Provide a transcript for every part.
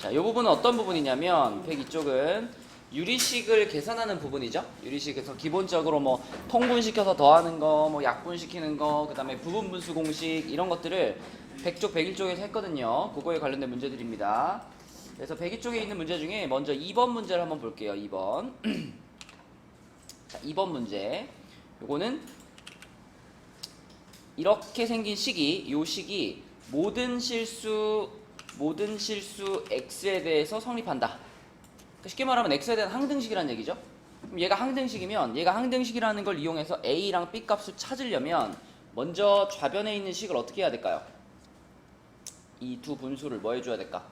자, 이 부분은 어떤 부분이냐면 102쪽은 유리식을 계산하는 부분이죠. 유리식에서 기본적으로 뭐 통분시켜서 더하는 거, 뭐 약분시키는 거, 그 다음에 부분분수 공식 이런 것들을 100쪽, 101쪽에서 했거든요. 그거에 관련된 문제들입니다. 그래서 102쪽에 있는 문제 중에 먼저 2번 문제를 한번 볼게요. 2번. 자, 2번 문제. 요거는 이렇게 생긴 식이, 요 식이 모든 실수 x에 대해서 성립한다. 쉽게 말하면 x에 대한 항등식이라는 얘기죠. 그럼 얘가 항등식이면 얘가 항등식이라는 걸 이용해서 a랑 b 값을 찾으려면 먼저 좌변에 있는 식을 어떻게 해야 될까요? 이 두 분수를 뭐 해줘야 될까?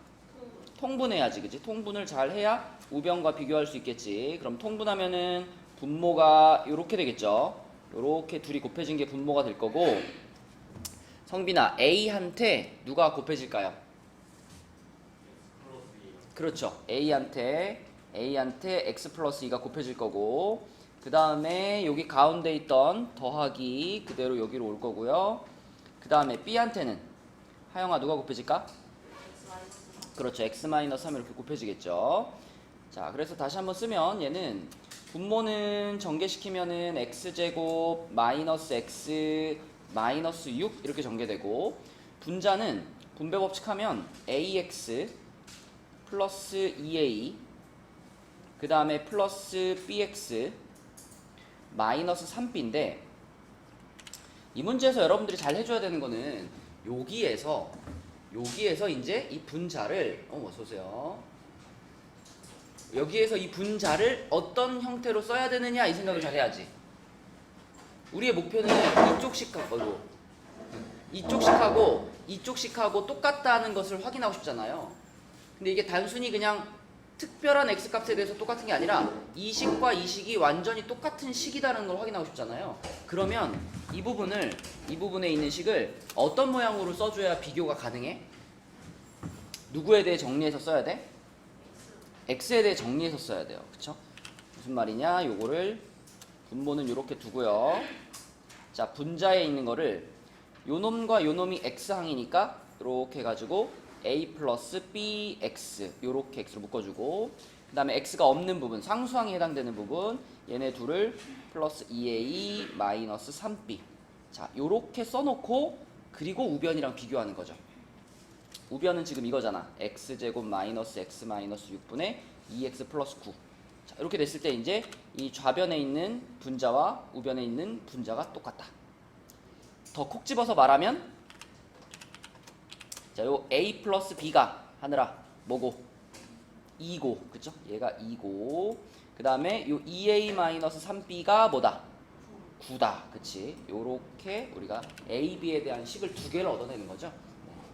통분해야지, 그치? 통분을 잘 해야 우변과 비교할 수 있겠지. 그럼 통분하면은 분모가 요렇게 되겠죠. 요렇게 둘이 곱해진 게 분모가 될 거고, 성빈아, a한테 누가 곱해질까요? 그렇죠. A한테 x 플러스 2가 곱해질 거고, 그 다음에 여기 가운데 있던 더하기 그대로 여기로 올 거고요. 그 다음에 B한테는 하영아 누가 곱해질까? 그렇죠. x-3 이렇게 곱해지겠죠. 자, 그래서 다시 한번 쓰면 얘는 분모는 전개시키면은 x제곱 마이너스 x 마이너스 6 이렇게 전개되고, 분자는 분배 법칙하면 ax 플러스 2a 그 다음에 플러스 bx 마이너스 3b인데, 이 문제에서 여러분들이 잘 해줘야 되는 거는 여기에서 이제 이 분자를 어서오세요. 여기에서 이 분자를 어떤 형태로 써야 되느냐 이 생각을 잘 해야지. 우리의 목표는 이쪽식하고 똑같다는 것을 확인하고 싶잖아요. 근데 이게 단순히 그냥 특별한 x값에 대해서 똑같은 게 아니라 이 식과 이 식이 완전히 똑같은 식이다라는 걸 확인하고 싶잖아요. 그러면 이 부분에 있는 식을 어떤 모양으로 써줘야 비교가 가능해? 누구에 대해 정리해서 써야 돼? x에 대해 정리해서 써야 돼요. 그쵸? 무슨 말이냐? 요거를 분모는 요렇게 두고요. 자, 분자에 있는 거를 요 놈과 요 놈이 x항이니까 요렇게 해가지고 a 플러스 bx 요렇게 x로 묶어주고, 그 다음에 x가 없는 부분, 상수항에 해당되는 부분 얘네 둘을 플러스 2a 마이너스 3b. 자, 요렇게 써놓고 그리고 우변이랑 비교하는 거죠. 우변은 지금 이거잖아. x제곱 마이너스 x 마이너스 6분의 2x 플러스 9. 자, 이렇게 됐을 때 이제 이 좌변에 있는 분자와 우변에 있는 분자가 똑같다. 더 콕 집어서 말하면, 자, 요 a 플러스 b가 하느라 뭐고? 2고, 그쵸? 얘가 2고, 그 다음에 요 2a 마이너스 3b가 뭐다? 9다, 그치? 요렇게 우리가 a, b에 대한 식을 두 개를 얻어내는 거죠.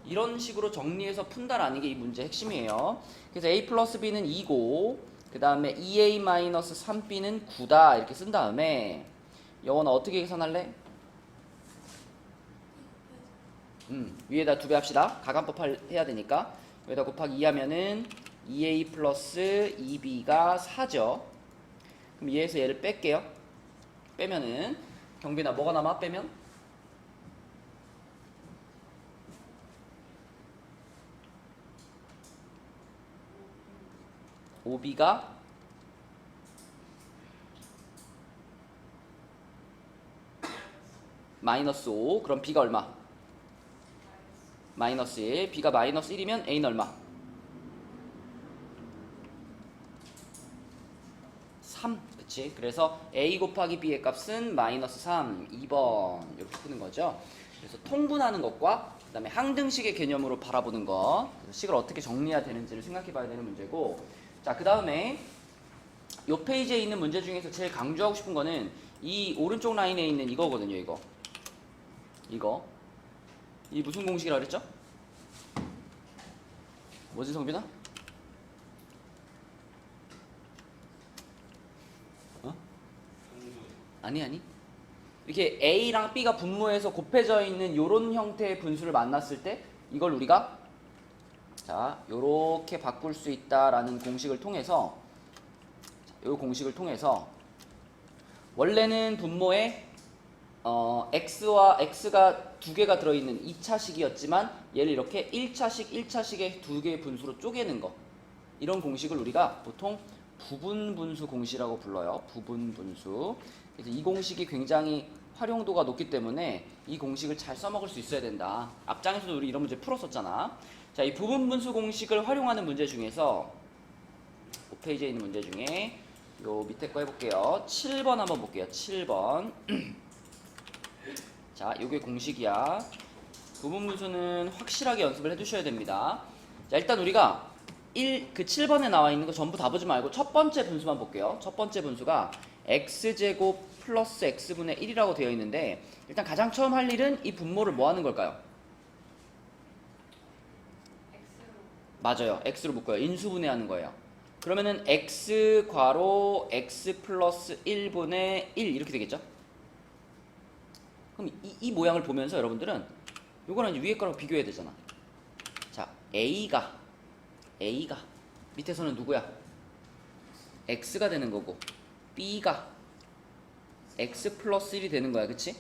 이런 식으로 정리해서 푼다라는 게 이 문제의 핵심이에요. 그래서 a 플러스 b는 2고, 그 다음에 2a 마이너스 3b는 9다 이렇게 쓴 다음에 영어는 어떻게 계산할래? 위에다 2배 합시다. 가간법 해야 되니까. 여기다 곱하기 2 하면은 2a 플러스 2b가 4죠. 그럼 얘에서 얘를 뺄게요. 빼면은 경빈아 뭐가 남아? 빼면? 5b가 마이너스 5. 그럼 b가 얼마? 마이너스 1. b가 마이너스 1이면 a는 얼마? 3. 그치? 그래서 a 곱하기 b의 값은 마이너스 3. 2번 이렇게 푸는 거죠. 그래서 통분하는 것과 그 다음에 항등식의 개념으로 바라보는 것, 식을 어떻게 정리해야 되는지를 생각해 봐야 되는 문제고, 자, 그 다음에 이 페이지에 있는 문제 중에서 제일 강조하고 싶은 거는 이 오른쪽 라인에 있는 이거거든요. 이거 이 무슨 공식이라 그랬죠? 뭐지, 성빈아? 어? 아니 이렇게 a랑 b가 분모해서 곱해져 있는 요런 형태의 분수를 만났을 때 이걸 우리가 자, 요렇게 바꿀 수 있다라는 공식을 통해서, 요 공식을 통해서 원래는 분모에 x가 두 개가 들어있는 2차식이었지만 얘를 이렇게 1차식에 두 개의 분수로 쪼개는 거, 이런 공식을 우리가 보통 부분분수 공식이라고 불러요. 부분분수. 그래서 이 공식이 굉장히 활용도가 높기 때문에 이 공식을 잘 써먹을 수 있어야 된다. 앞장에서도 우리 이런 문제 풀었었잖아. 자, 이 부분분수 공식을 활용하는 문제 중에서 5페이지에 있는 문제 중에 요 밑에 거 해볼게요. 7번 한번 볼게요. 7번. 자, 요게 공식이야. 부분분수는 확실하게 연습을 해두셔야 됩니다. 자, 일단 우리가 7번에 나와 있는 거 전부 다 보지 말고 첫 번째 분수만 볼게요. 첫 번째 분수가 x제곱 플러스 x분의 1이라고 되어 있는데, 일단 가장 처음 할 일은 이 분모를 뭐 하는 걸까요? 맞아요. x로 묶어요. 인수분해 하는 거예요. 그러면은 x 괄호 x 플러스 1분의 1 이렇게 되겠죠? 그럼 이 모양을 보면서 여러분들은 요거랑 이제 위에 거랑 비교해야 되잖아. 자, A가 밑에서는 누구야? X가 되는 거고, B가 X 플러스 1이 되는 거야. 그치?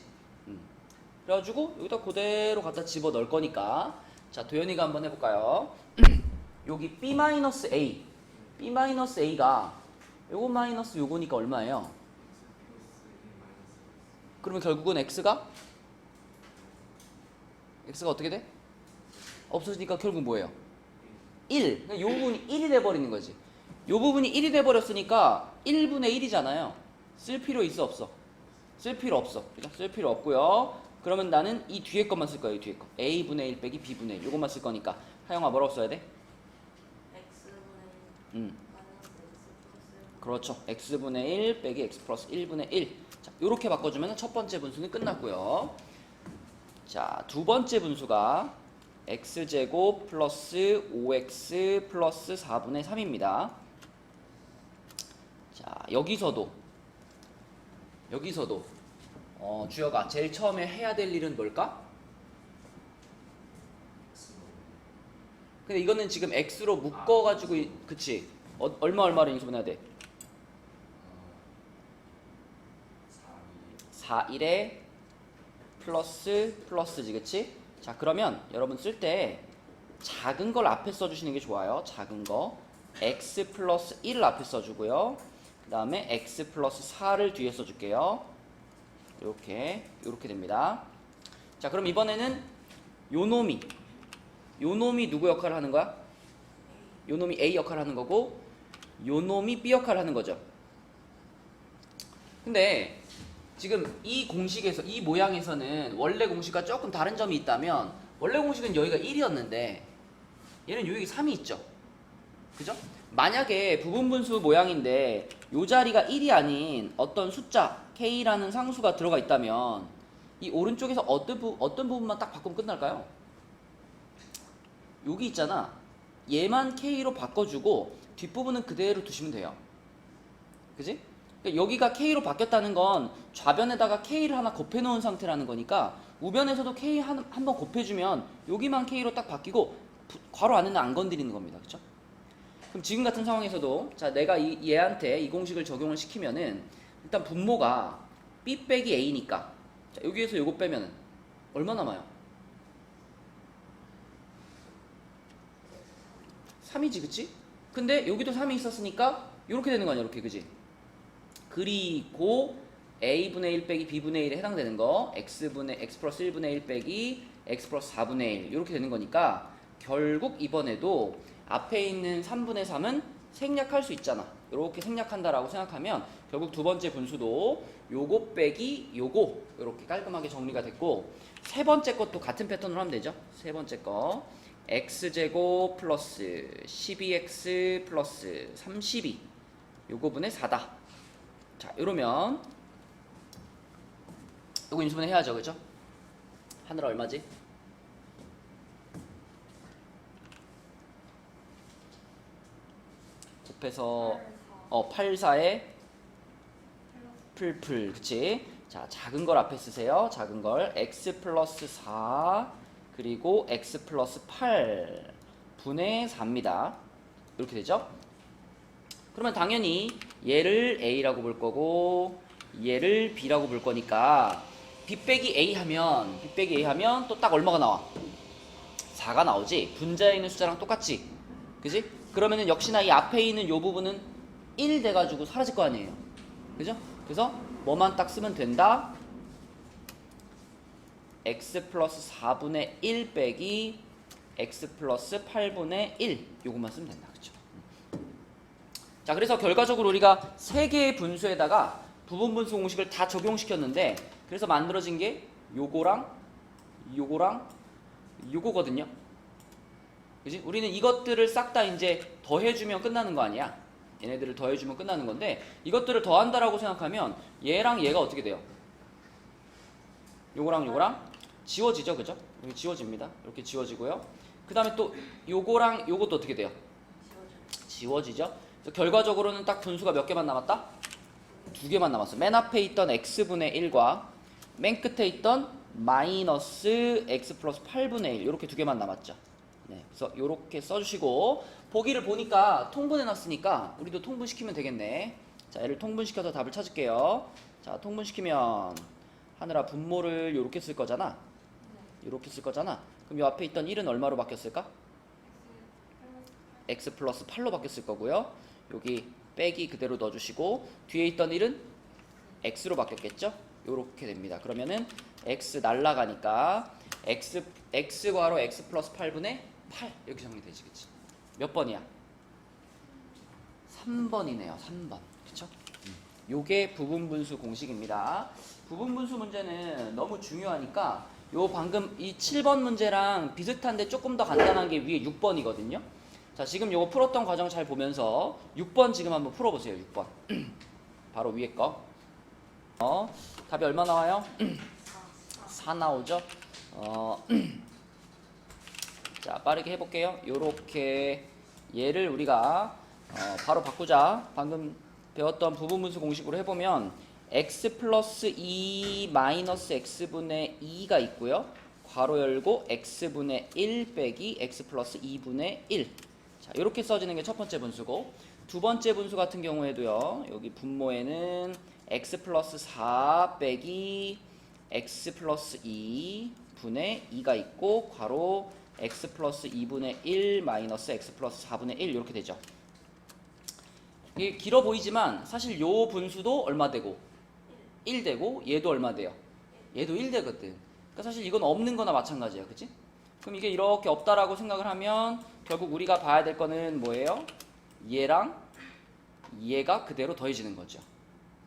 그래가지고 여기다 그대로 갖다 집어 넣을 거니까, 자, 도현이가 한번 해볼까요? 여기 B-A B-A가 요거 마이너스 요거니까 얼마예요? 그러면 결국은 X가 어떻게 돼? 없어지니까 결국 뭐예요? 1. 그러니까 요 부분이 1이 돼버리는 거지. 요 부분이 1이 돼버렸으니까 1분의 1이잖아요. 쓸 필요 있어 없어? 쓸 필요 없어. 그죠? 쓸 필요 없고요. 그러면 나는 이 뒤에 것만 쓸 거예요. 이 뒤에 거. A분의 1 빼기 B분의 1. 요것만 쓸 거니까. 하영아 뭐라고 써야 돼? X분의 1 그렇죠. X분의 1 빼기 X 플러스 1분의 1. 자, 요렇게 바꿔주면 첫 번째 분수는 끝났고요. 자, 두 번째 분수가 x제곱 플러스 5x 플러스 4분의 3입니다. 자, 여기서도 주혁아, 제일 처음에 해야 될 일은 뭘까? 근데 이거는 지금 x로 묶어가지고, 그치? 얼마를 인수분해야 돼? 4, 1에 플러스지, 그치? 자, 그러면 여러분 쓸 때 작은 걸 앞에 써주시는 게 좋아요. 작은 거 x 플러스 1을 앞에 써주고요. 그 다음에 x 플러스 4를 뒤에 써줄게요. 이렇게 됩니다. 자, 그럼 이번에는 요 놈이 누구 역할을 하는 거야? 요 놈이 A 역할을 하는 거고, 요 놈이 B 역할을 하는 거죠. 근데 지금 이 공식에서, 이 모양에서는 원래 공식과 조금 다른 점이 있다면, 원래 공식은 여기가 1이었는데 얘는 여기 3이 있죠. 그죠? 만약에 부분분수 모양인데 요 자리가 1이 아닌 어떤 숫자 K라는 상수가 들어가 있다면 이 오른쪽에서 어떤 부분만 딱 바꾸면 끝날까요? 여기 있잖아. 얘만 K로 바꿔주고 뒷부분은 그대로 두시면 돼요. 그지? 그러니까 여기가 K로 바뀌었다는 건 좌변에다가 K를 하나 곱해놓은 상태라는 거니까 우변에서도 K 한 번 곱해주면 여기만 K로 딱 바뀌고 괄호 안에는 안 건드리는 겁니다. 그쵸? 그럼 지금 같은 상황에서도, 자, 내가 얘한테 이 공식을 적용을 시키면은 일단 분모가 B 빼기 A니까, 자, 여기에서 요거 빼면은 얼마 남아요? 3이지, 그치? 근데 여기도 3이 있었으니까 이렇게 되는 거 아니야, 이렇게, 그지? 그리고 A분의 1 빼기 B분의 1에 해당되는 거 X 플러스 1분의 1 빼기 X 플러스 4분의 1 이렇게 되는 거니까 결국 이번에도 앞에 있는 3분의 3은 생략할 수 있잖아. 이렇게 생략한다라고 생각하면 결국 두 번째 분수도 요거 빼기 요거 이렇게 깔끔하게 정리가 됐고, 세 번째 것도 같은 패턴으로 하면 되죠. 세 번째 거 x제곱 플러스 12x 플러스 32 요거 분의 4다. 자, 이러면 요거 인수분해 해야죠. 그죠? 하늘아 얼마지? 곱해서 84에 풀, 그치? 자, 작은 걸 앞에 쓰세요. 작은 걸 x 플러스 4 그리고 x 플러스 8 분의 4입니다. 이렇게 되죠? 그러면 당연히 얘를 A라고 볼 거고 얘를 B라고 볼 거니까 B 빼기 A 하면 또 딱 얼마가 나와? 4가 나오지? 분자에 있는 숫자랑 똑같지? 그지? 그러면은 역시나 이 앞에 있는 요 부분은 1 돼가지고 사라질 거 아니에요. 그죠? 그래서 뭐만 딱 쓰면 된다. x 플러스 4분의 1 빼기 x 플러스 8분의 1 요것만 쓰면 된다. 그쵸? 자, 그래서 결과적으로 우리가 3개의 분수에다가 부분분수 공식을 다 적용시켰는데 그래서 만들어진 게 요거랑 요거랑 요거거든요. 그지? 우리는 이것들을 싹 다 이제 더해주면 끝나는 거 아니야? 얘네들을 더해주면 끝나는 건데 이것들을 더한다라고 생각하면 얘랑 얘가 어떻게 돼요? 요거랑 요거랑 지워지죠, 그죠? 여기 지워집니다. 이렇게 지워지고요. 그 다음에 또 요거랑 요것도 어떻게 돼요? 지워지죠. 그래서 결과적으로는 딱 분수가 몇 개만 남았다? 2개만 남았어. 맨 앞에 있던 x분의 1과 맨 끝에 있던 마이너스 x 플러스 8분의 1 이렇게 2개만 남았죠. 네, 그래서 이렇게 써주시고 보기를 보니까 통분해놨으니까 우리도 통분시키면 되겠네. 자, 얘를 통분시켜서 답을 찾을게요. 자, 통분시키면 하늘아 분모를 이렇게 쓸 거잖아. 이렇게 쓸 거잖아. 그럼 이 앞에 있던 1은 얼마로 바뀌었을까? x 플러스 8로 바뀌었을 거고요. 여기 빼기 그대로 넣어주시고 뒤에 있던 1은 x로 바뀌었겠죠? 이렇게 됩니다. 그러면은 x 날라가니까 x 괄호 x 플러스 8분의 8 이렇게 정리되지, 그치? 몇 번이야? 3번이네요. 3번. 그쵸? 요게 부분분수 공식입니다. 부분분수 문제는 너무 중요하니까 요 방금 이 7번 문제랑 비슷한데 조금 더 간단한 게 위에 6번이거든요. 자, 지금 요거 풀었던 과정 잘 보면서 6번 지금 한번 풀어보세요. 6번. 바로 위에 거. 답이 얼마 나와요? 4 나오죠? 자, 빠르게 해볼게요. 요렇게 얘를 우리가 바로 바꾸자. 방금 배웠던 부분분수 공식으로 해보면 x 플러스 2 마이너스 x분의 2가 있고요. 괄호 열고 x분의 1 빼기 x 플러스 2분의 1. 자, 이렇게 써지는 게 첫 번째 분수고 두 번째 분수 같은 경우에도요. 여기 분모에는 x 플러스 4 빼기 x 플러스 2분의 2가 있고 괄호 x 플러스 2분의 1 마이너스 x 플러스 4분의 1 이렇게 되죠. 이게 길어 보이지만 사실 요 분수도 얼마 되고 1 되고 얘도 얼마 돼요? 얘도 1 되거든. 그러니까 사실 이건 없는 거나 마찬가지야. 그치? 그럼 이게 이렇게 없다라고 생각을 하면 결국 우리가 봐야 될 거는 뭐예요? 얘랑 얘가 그대로 더해지는 거죠.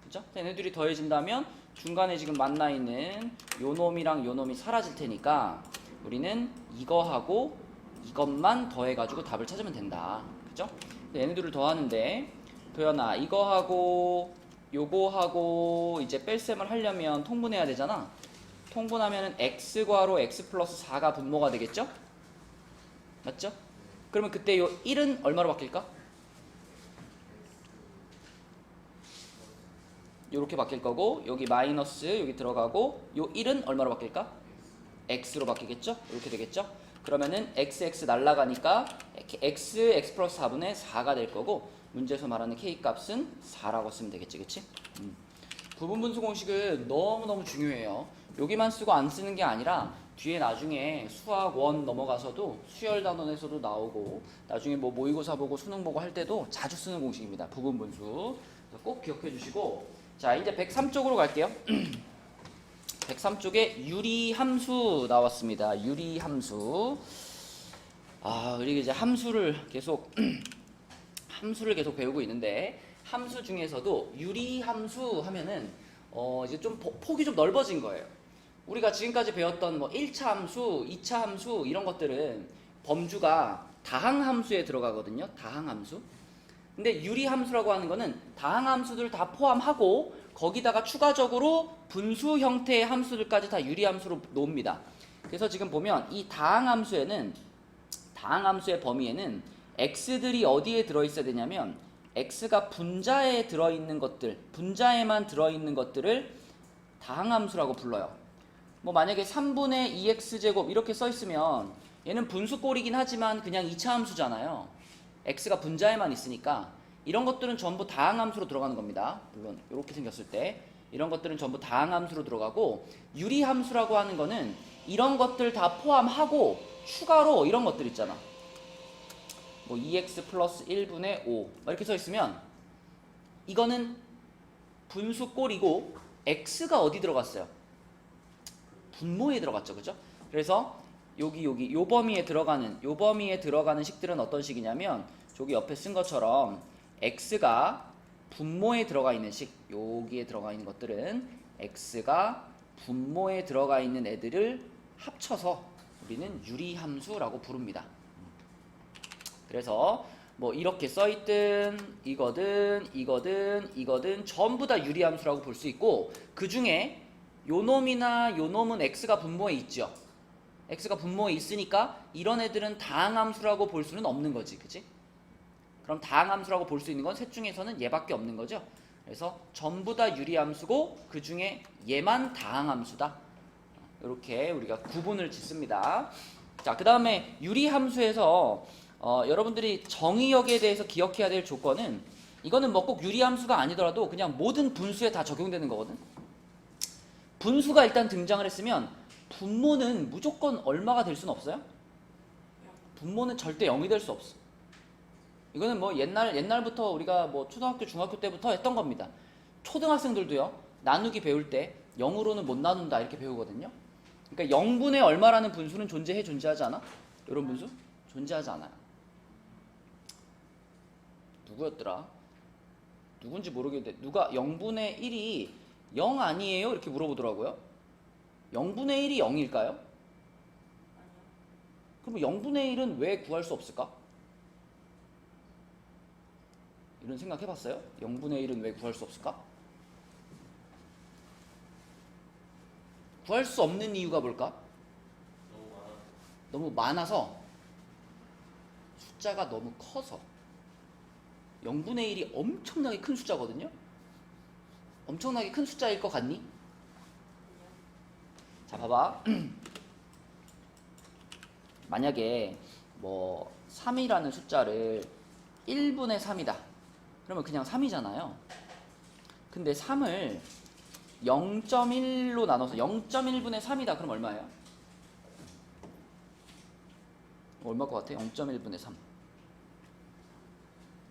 그죠? 얘네들이 더해진다면 중간에 지금 만나 있는 요 놈이랑 요 놈이 사라질 테니까 우리는 이거하고 이것만 더해가지고 답을 찾으면 된다. 그죠? 얘네들을 더하는데 도연아 이거하고 요거하고 이제 뺄셈을 하려면 통분해야 되잖아. 통분하면은 x 괄호 x 플러스 4가 분모가 되겠죠? 맞죠? 그러면 그때 요 1은 얼마로 바뀔까? 요렇게 바뀔 거고 여기 마이너스 여기 들어가고 요 1은 얼마로 바뀔까? x로 바뀌겠죠? 이렇게 되겠죠? 그러면은 x 날라가니까 x 플러스 4분의 4가 될 거고 문제에서 말하는 k 값은 4라고 쓰면 되겠지, 그치? 부분분수 공식은 너무너무 중요해요. 여기만 쓰고 안 쓰는 게 아니라 뒤에 나중에 수학 1 넘어가서도 수열 단원에서도 나오고 나중에 뭐 모의고사 보고 수능 보고 할 때도 자주 쓰는 공식입니다. 부분분수. 꼭 기억해 주시고 자, 이제 103쪽으로 갈게요. 103쪽에 유리함수 나왔습니다. 유리함수. 우리 이제 함수를 계속 배우고 있는데 함수 중에서도 유리함수 하면은 이제 좀 폭이 좀 넓어진 거예요. 우리가 지금까지 배웠던 뭐 1차 함수, 2차 함수 이런 것들은 범주가 다항함수에 들어가거든요. 다항함수. 근데 유리함수라고 하는 거는 다항함수들을 다 포함하고 거기다가 추가적으로 분수 형태의 함수들까지 다 유리함수로 놓습니다. 그래서 지금 보면 이 다항함수의 범위에는 x들이 어디에 들어있어야 되냐면 x가 분자에 들어있는 것들, 분자에만 들어있는 것들을 다항함수라고 불러요. 뭐 만약에 3분의 2x제곱 이렇게 써있으면 얘는 분수꼴이긴 하지만 그냥 2차 함수잖아요. x가 분자에만 있으니까 이런 것들은 전부 다항함수로 들어가는 겁니다. 물론 이렇게 생겼을 때 이런 것들은 전부 다항함수로 들어가고 유리함수라고 하는 거는 이런 것들 다 포함하고 추가로 이런 것들 있잖아. 뭐 2x 플러스 1분의 5 이렇게 써 있으면 이거는 분수 꼴이고 x가 어디 들어갔어요? 분모에 들어갔죠, 그죠? 그래서 여기 요 범위에 들어가는 식들은 어떤 식이냐면 저기 옆에 쓴 것처럼 x가 분모에 들어가 있는 식, 여기에 들어가 있는 것들은 x가 분모에 들어가 있는 애들을 합쳐서 우리는 유리함수라고 부릅니다. 그래서 뭐 이렇게 써있든 이거든 전부 다 유리함수라고 볼 수 있고, 그 중에 요 놈이나 요 놈은 x가 분모에 있죠. x가 분모에 있으니까 이런 애들은 다항함수라고 볼 수는 없는 거지, 그치? 그럼 다항함수라고 볼 수 있는 건 셋 중에서는 얘밖에 없는 거죠. 그래서 전부 다 유리함수고 그 중에 얘만 다항함수다. 이렇게 우리가 구분을 짓습니다. 자, 그 다음에 유리함수에서 여러분들이 정의역에 대해서 기억해야 될 조건은, 이거는 뭐 꼭 유리함수가 아니더라도 그냥 모든 분수에 다 적용되는 거거든. 분수가 일단 등장을 했으면 분모는 무조건 얼마가 될 수는 없어요? 분모는 절대 0이 될 수 없어. 이거는 뭐 옛날부터 우리가 뭐 초등학교, 중학교 때부터 했던 겁니다. 초등학생들도요, 나누기 배울 때 0으로는 못 나눈다 이렇게 배우거든요. 그러니까 0분의 얼마라는 분수는 존재하지 않아? 이런 분수? 존재하지 않아요. 누구였더라? 누군지 모르겠는데 누가 0분의 1이 0 아니에요? 이렇게 물어보더라고요. 0분의 1이 0일까요? 그럼 0분의 1은 왜 구할 수 없을까? 이런 생각 해봤어요? 0분의 1은 왜 구할 수 없을까? 구할 수 없는 이유가 뭘까? 너무 많아서, 숫자가 너무 커서. 0분의 1이 엄청나게 큰 숫자거든요? 엄청나게 큰 숫자일 것 같니? 자, 봐봐. 만약에 뭐 3이라는 숫자를 1분의 3이다. 그러면 그냥 3이잖아요. 근데 3을 0.1로 나눠서 0.1분의 3이다. 그럼 얼마예요? 얼마일 것 같아? 0.1분의 3.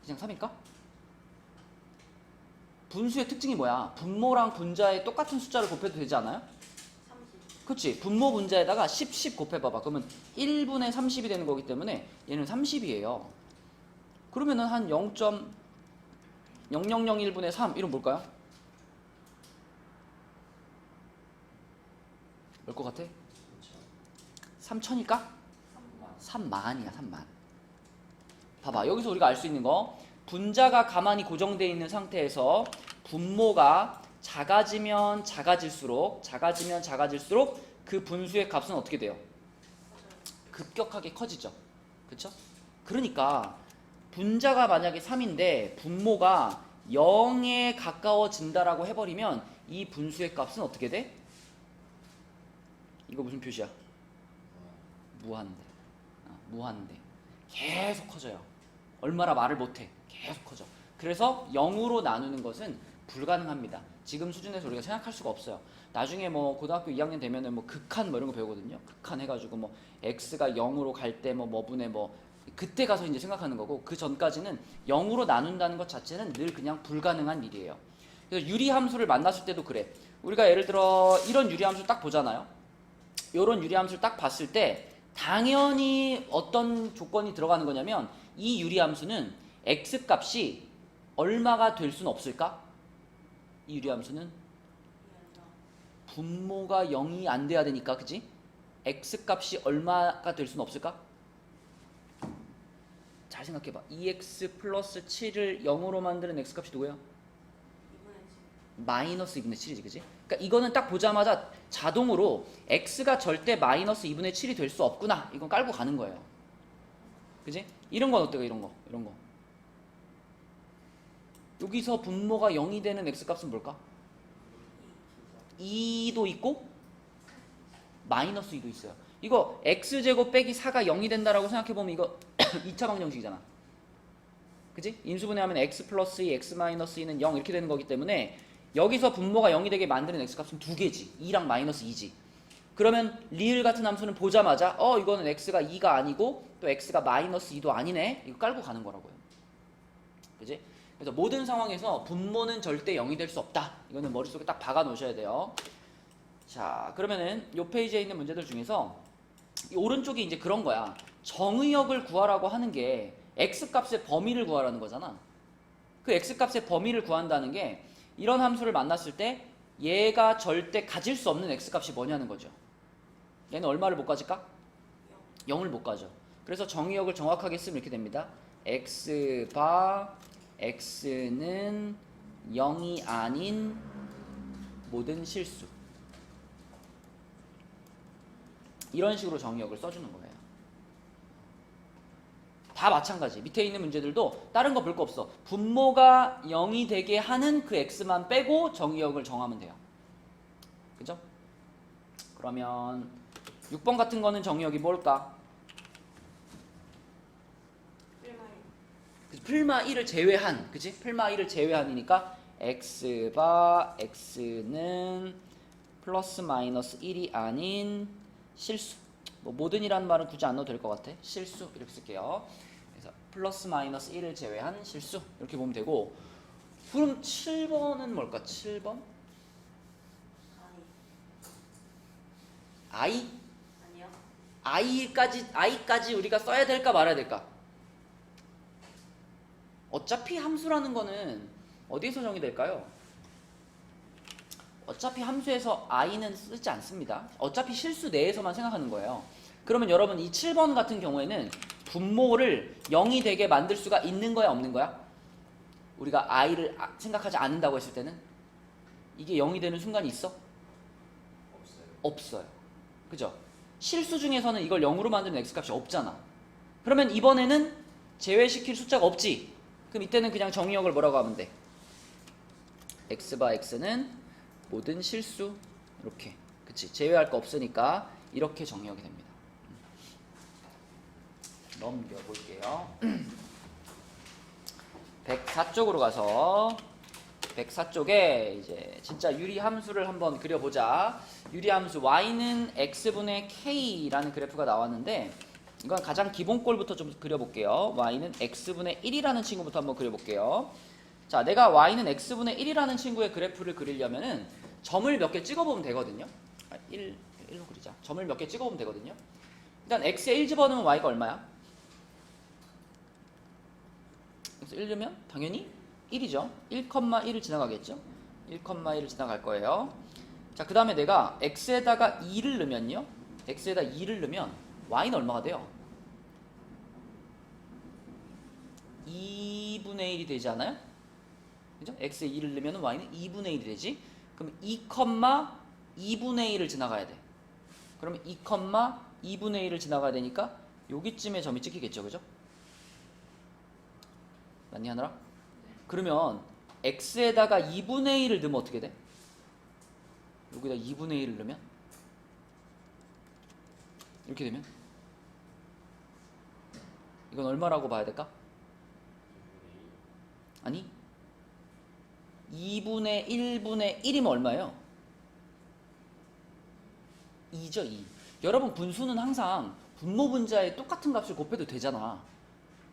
그냥 3일까? 분수의 특징이 뭐야? 분모랑 분자에 똑같은 숫자를 곱해도 되지 않아요? 30. 그치? 분모 분자에다가 10 곱해봐봐. 그러면 1분의 30이 되는 거기 때문에 얘는 30이에요. 그러면은 한 0.0001분의 3 이런 뭘까요? 뭘 것 같아? 3천일까? 3만이야, 3만. 봐봐, 여기서 우리가 알 수 있는 거, 분자가 가만히 고정되어 있는 상태에서 분모가 작아지면 작아질수록 그 분수의 값은 어떻게 돼요? 급격하게 커지죠. 그쵸? 그러니까 분자가 만약에 3인데 분모가 0에 가까워진다라고 해버리면 이 분수의 값은 어떻게 돼? 이거 무슨 표시야? 무한대. 무한대. 계속 커져요. 얼마나 말을 못해. 계속 커져. 그래서 0으로 나누는 것은 불가능합니다. 지금 수준에서 우리가 생각할 수가 없어요. 나중에 뭐 고등학교 2학년 되면은 뭐 극한 뭐 이런 거 배우거든요. 극한 해가지고 뭐 x가 0으로 갈 때 뭐 분의 뭐 그때 가서 이제 생각하는 거고, 그 전까지는 0으로 나눈다는 것 자체는 늘 그냥 불가능한 일이에요. 그래서 유리함수를 만났을 때도 그래. 우리가 예를 들어 이런 유리함수 딱 보잖아요. 이런 유리함수를 딱 봤을 때 당연히 어떤 조건이 들어가는 거냐면, 이 유리함수는 x값이 얼마가 될 수는 없을까? 이 유리함수는 분모가 0이 안 돼야 되니까, 그치? x값이 얼마가 될 수는 없을까? 잘 생각해봐. 2x 플러스 7을 0으로 만드는 x값이 누구야? 마이너스 2분의 7이지, 그치? 그러니까 이거는 딱 보자마자 자동으로 x가 절대 마이너스 2분의 7이 될 수 없구나, 이건 깔고 가는 거예요. 그치? 이런 건 어때요? 이런 거. 여기서 분모가 0이 되는 x값은 뭘까? 2도 있고 마이너스 2도 있어요. 이거 x제곱 빼기 4가 0이 된다라고 생각해보면 이거 2차 방정식이잖아. 그치? 인수분해하면 x 플러스 2, x 마이너스 2는 0 이렇게 되는 거기 때문에 여기서 분모가 0이 되게 만드는 x값은 두 개지. 2랑 마이너스 2지. 그러면 리을 같은 함수는 보자마자 이거는 x가 2가 아니고 또 x가 마이너스 2도 아니네. 이거 깔고 가는 거라고요. 그지? 그래서 모든 상황에서 분모는 절대 0이 될 수 없다. 이거는 머릿속에 딱 박아 놓으셔야 돼요. 자, 그러면은 요 페이지에 있는 문제들 중에서 이 오른쪽이 이제 그런 거야. 정의역을 구하라고 하는 게 x값의 범위를 구하라는 거잖아. 그 x값의 범위를 구한다는 게 이런 함수를 만났을 때 얘가 절대 가질 수 없는 x값이 뭐냐는 거죠. 얘는 얼마를 못 가질까? 0을 못 가죠. 그래서 정의역을 정확하게 쓰면 이렇게 됩니다. x바 x는 0이 아닌 모든 실수. 이런 식으로 정의역을 써주는 거예요. 다 마찬가지. 밑에 있는 문제들도 다른 거 볼 거 없어. 분모가 0이 되게 하는 그 x만 빼고 정의역을 정하면 돼요. 그죠? 그러면 6번 같은 거는 정의역이 뭘까? 풀마 1을 제외한, 그치? 풀마 1을 제외한이니까 x바 x는 플러스 마이너스 1이 아닌 실수. 뭐 모든이라는 말은 굳이 안 넣어도 될 것 같아. 실수 이렇게 쓸게요. 그래서 플러스 마이너스 1을 제외한 실수 이렇게 보면 되고. 그럼 7번은 뭘까? 7번? I? 아니요. I까지 우리가 써야 될까 말아야 될까? 어차피 함수라는 거는 어디에서 정의될까요? 어차피 함수에서 I는 쓰지 않습니다. 어차피 실수 내에서만 생각하는 거예요. 그러면 여러분 이 7번 같은 경우에는 분모를 0이 되게 만들 수가 있는 거야 없는 거야? 우리가 I를 생각하지 않는다고 했을 때는 이게 0이 되는 순간이 있어? 없어요. 그죠? 실수 중에서는 이걸 0으로 만드는 x값이 없잖아. 그러면 이번에는 제외시킬 숫자가 없지? 그럼 이때는 그냥 정의역을 뭐라고 하면 돼? x바 x는 모든 실수. 이렇게. 그치? 제외할 거 없으니까 이렇게 정의역이 됩니다. 넘겨볼게요. 104쪽으로 가서 104쪽에 이제 진짜 유리함수를 한번 그려보자. 유리함수 y는 x분의 k라는 그래프가 나왔는데 이건 가장 기본꼴부터 좀 그려볼게요. y는 x분의 1이라는 친구부터 한번 그려볼게요. 자, 내가 y는 x분의 1이라는 친구의 그래프를 그리려면은 점을 몇 개 찍어보면 되거든요. 1로 그리자. 점을 몇 개 찍어보면 되거든요. 일단 x에 1 집어넣으면 y가 얼마야? 그래서 1 넣으면 당연히 1이죠. 1,1을 지나가겠죠. 1,1을 지나갈 거예요. 자, 그 다음에 내가 x에다가 2를 넣으면요. x에다 2를 넣으면 y는 얼마가 돼요? 2분의 1이 되지 않아요? 그죠? x에 2를 넣으면 y는 2분의 1이 되지. 그럼 2,2분의 1을 지나가야 돼. 그러면 2,2분의 1을 지나가야 되니까 여기쯤에 점이 찍히겠죠. 그죠? 맞니 하느라? 그러면 x에다가 2분의 1을 넣으면 어떻게 돼? 여기다 2분의 1을 넣으면 이렇게 되면 이건 얼마라고 봐야 될까? 아니 2분의 1분의 1이면 얼마예요? 2죠. 2. 여러분 분수는 항상 분모 분자에 똑같은 값을 곱해도 되잖아.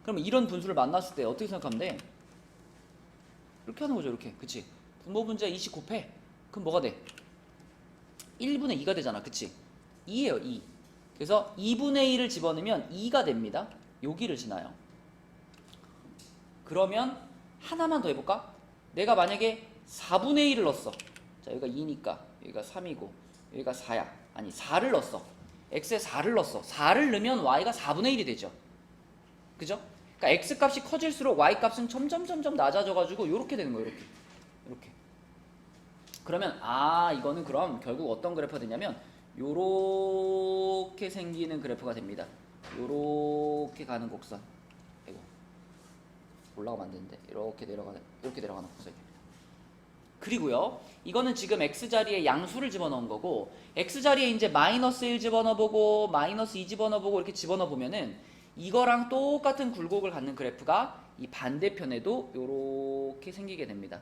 그러면 이런 분수를 만났을 때 어떻게 생각하면 돼? 이렇게 하는 거죠. 이렇게. 그치? 분모 분자에 2씩 곱해. 그럼 뭐가 돼? 1분의 2가 되잖아. 그치? 2예요. 2. 그래서 2분의 1을 집어넣으면 2가 됩니다. 여기를 지나요. 그러면 하나만 더 해볼까? 내가 만약에 4분의 1을 넣었어. 자, 여기가 2니까 여기가 3이고 여기가 4야. 아니 4를 넣었어. x에 4를 넣었어. 4를 넣으면 y가 4분의 1이 되죠. 그죠? 그러니까 x 값이 커질수록 y 값은 점점 낮아져가지고 이렇게 되는 거예요. 이렇게. 그러면 이거는 그럼 결국 어떤 그래프가 되냐면 요렇게 생기는 그래프가 됩니다. 요렇게 가는 곡선. 이거 올라가면 안 되는데 이렇게 내려가는 곡선입니다. 그리고요, 이거는 지금 x 자리에 양수를 집어넣은 거고 x 자리에 이제 마이너스 1 집어넣어보고 마이너스 2 집어넣어보고 이렇게 집어넣어보면은 이거랑 똑같은 굴곡을 갖는 그래프가 이 반대편에도 요렇게 생기게 됩니다.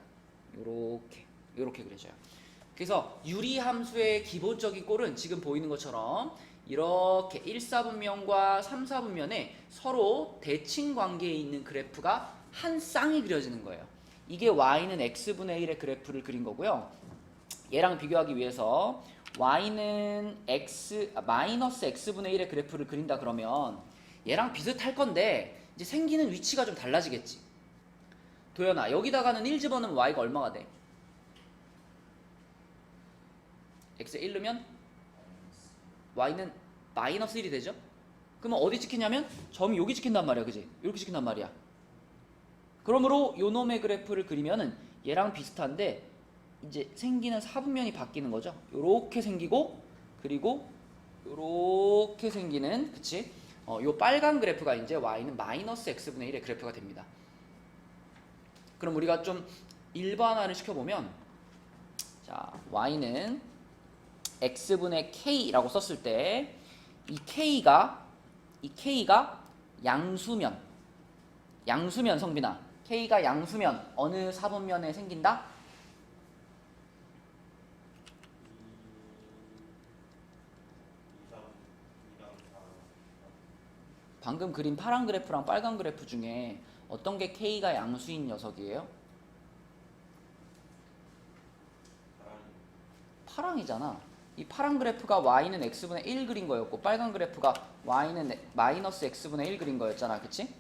요렇게 그려져요. 그래서 유리함수의 기본적인 꼴은 지금 보이는 것처럼 이렇게 1, 4분면과 3, 4분면에 서로 대칭 관계에 있는 그래프가 한 쌍이 그려지는 거예요. 이게 y는 x분의 1의 그래프를 그린 거고요. 얘랑 비교하기 위해서 y는 마이너스 x분의 1의 그래프를 그린다 그러면 얘랑 비슷할 건데 이제 생기는 위치가 좀 달라지겠지. 도연아, 여기다가는 1 집어넣으면 y가 얼마가 돼? x에 1 넣으면 y는 마이너스 1이 되죠? 그러면 어디 찍히냐면 점이 여기 찍힌단 말이야, 그지? 이렇게 찍힌단 말이야. 그러므로 요 놈의 그래프를 그리면은 얘랑 비슷한데 이제 생기는 사분면이 바뀌는 거죠. 요렇게 생기고 그리고 요렇게 생기는, 그치? 요 빨간 그래프가 이제 y는 마이너스 x분의 1의 그래프가 됩니다. 그럼 우리가 좀 일반화를 시켜보면, 자, y는 x분의 k라고 썼을 때 이 k가 양수면 성빈아, k가 양수면 어느 사분면에 생긴다? 방금 그린 파란 그래프랑 빨간 그래프 중에 어떤 게 k가 양수인 녀석이에요? 파랑이잖아. 이 파란 그래프가 y는 x분의 1 그린 거였고 빨간 그래프가 y는 마이너스 x분의 1 그린 거였잖아, 그치?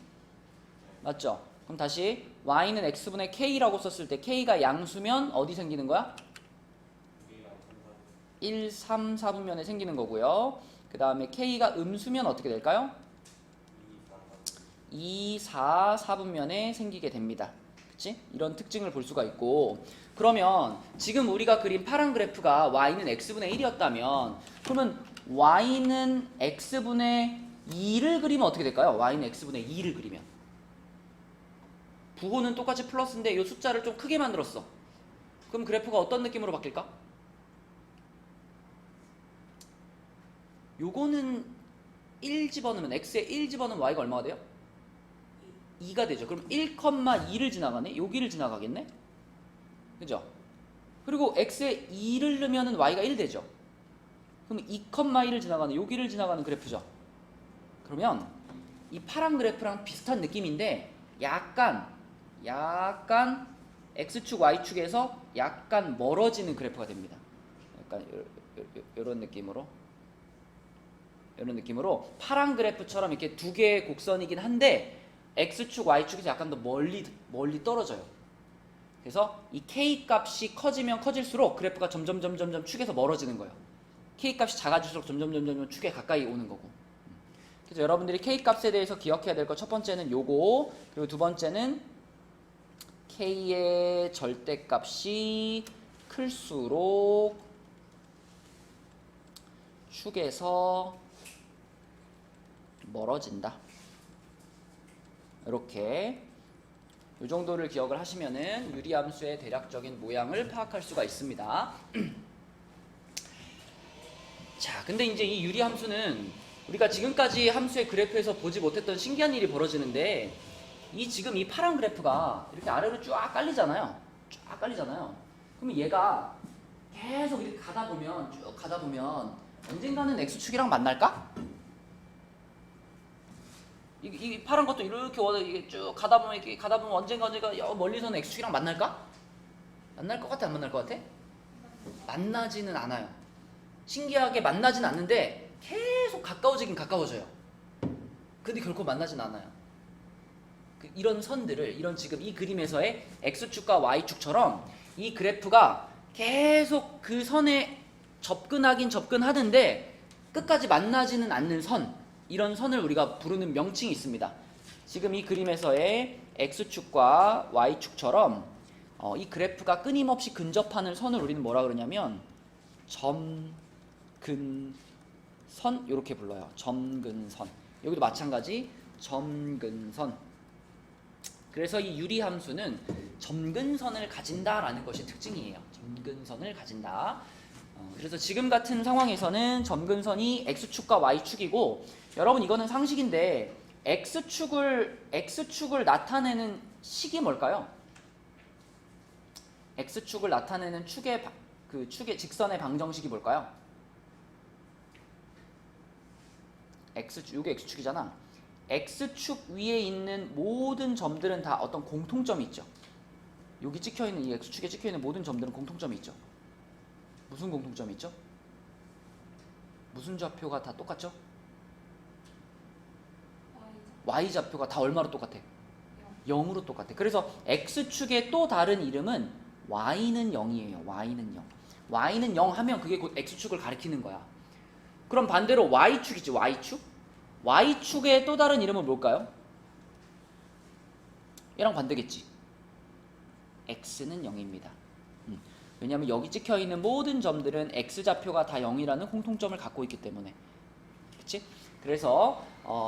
맞죠? 그럼 다시 y는 x분의 k라고 썼을 때 k가 양수면 어디 생기는 거야? 1, 3, 4분면에 생기는 거고요. 그 다음에 k가 음수면 어떻게 될까요? 2, 4, 4분면에 생기게 됩니다. 그치? 이런 특징을 볼 수가 있고, 그러면 지금 우리가 그린 파란 그래프가 y는 x분의 1이었다면 그러면 y는 x분의 2를 그리면 어떻게 될까요? y는 x분의 2를 그리면 부호는 똑같이 플러스인데 이 숫자를 좀 크게 만들었어. 그럼 그래프가 어떤 느낌으로 바뀔까? 요거는 1 집어넣으면 x에 1 집어넣으면 y가 얼마가 돼요? 2가 되죠. 그럼 1,2를 지나가네? 여기를 지나가겠네? 그죠? 그리고 x에 2를 넣으면 y가 1 되죠. 그럼 2,1을 지나가는, 여기를 지나가는 그래프죠. 그러면 이 파란 그래프랑 비슷한 느낌인데 약간 x축 y축에서 약간 멀어지는 그래프가 됩니다. 약간 이런 느낌으로 파란 그래프처럼 이렇게 두 개의 곡선이긴 한데 x축 y축에서 약간 더 멀리 떨어져요. 그래서 이 k 값이 커지면 커질수록 그래프가 점점 축에서 멀어지는 거예요. k 값이 작아질수록 점점 축에 가까이 오는 거고. 그래서 여러분들이 k 값에 대해서 기억해야 될 거 첫 번째는 요거, 그리고 두 번째는 k의 절대값이 클수록 축에서 멀어진다. 이렇게 이 정도를 기억을 하시면은 유리함수의 대략적인 모양을 파악할 수가 있습니다. 자, 근데 이제 이 유리함수는 우리가 지금까지 함수의 그래프에서 보지 못했던 신기한 일이 벌어지는데, 지금 이 파란 그래프가 이렇게 아래로 쫙 깔리잖아요. 그러면 얘가 계속 이렇게 쭉 가다 보면 언젠가는 x축이랑 만날까? 이 파란 것도 이렇게 쭉 가다 보면 언젠가 멀리서는 x축이랑 만날까? 만날 것 같아, 안 만날 것 같아? 만나지는 않아요. 신기하게 만나진 않는데 계속 가까워지긴 가까워져요. 근데 결코 만나진 않아요. 이런 선들을, 지금 이 그림에서의 x축과 y축처럼 이 그래프가 계속 그 선에 접근하는데 끝까지 만나지는 않는 선, 이런 선을 우리가 부르는 명칭이 있습니다. 지금 이 그림에서의 x축과 y축처럼 이 그래프가 끊임없이 근접하는 선을 우리는 뭐라 그러냐면 점근선, 이렇게 불러요. 점근선. 여기도 마찬가지 점근선. 그래서 이 유리함수는 점근선을 가진다라는 것이 특징이에요. 점근선을 가진다. 그래서 지금 같은 상황에서는 점근선이 x축과 y축이고, 여러분 이거는 상식인데 x축을 나타내는 식이 뭘까요? x축을 나타내는 축의 그 축의 직선의 방정식이 뭘까요? x축, 이게 x축이잖아. x축 위에 있는 모든 점들은 다 어떤 공통점이 있죠. 여기 찍혀있는 이 x축에 찍혀있는 모든 점들은 공통점이 있죠. 무슨 공통점이 있죠? 무슨 좌표가 다 똑같죠? y좌표가 다 얼마로 똑같아? 0으로 똑같아. 그래서 x축의 또 다른 이름은 y는 0이에요. y는 0. y는 0 하면 그게 곧 x축을 가리키는 거야. 그럼 반대로 y축이지. y축? y축의 또 다른 이름은 뭘까요? 얘랑 반대겠지. x는 0입니다. 왜냐하면 여기 찍혀있는 모든 점들은 x좌표가 다 0이라는 공통점을 갖고 있기 때문에. 그치? 그래서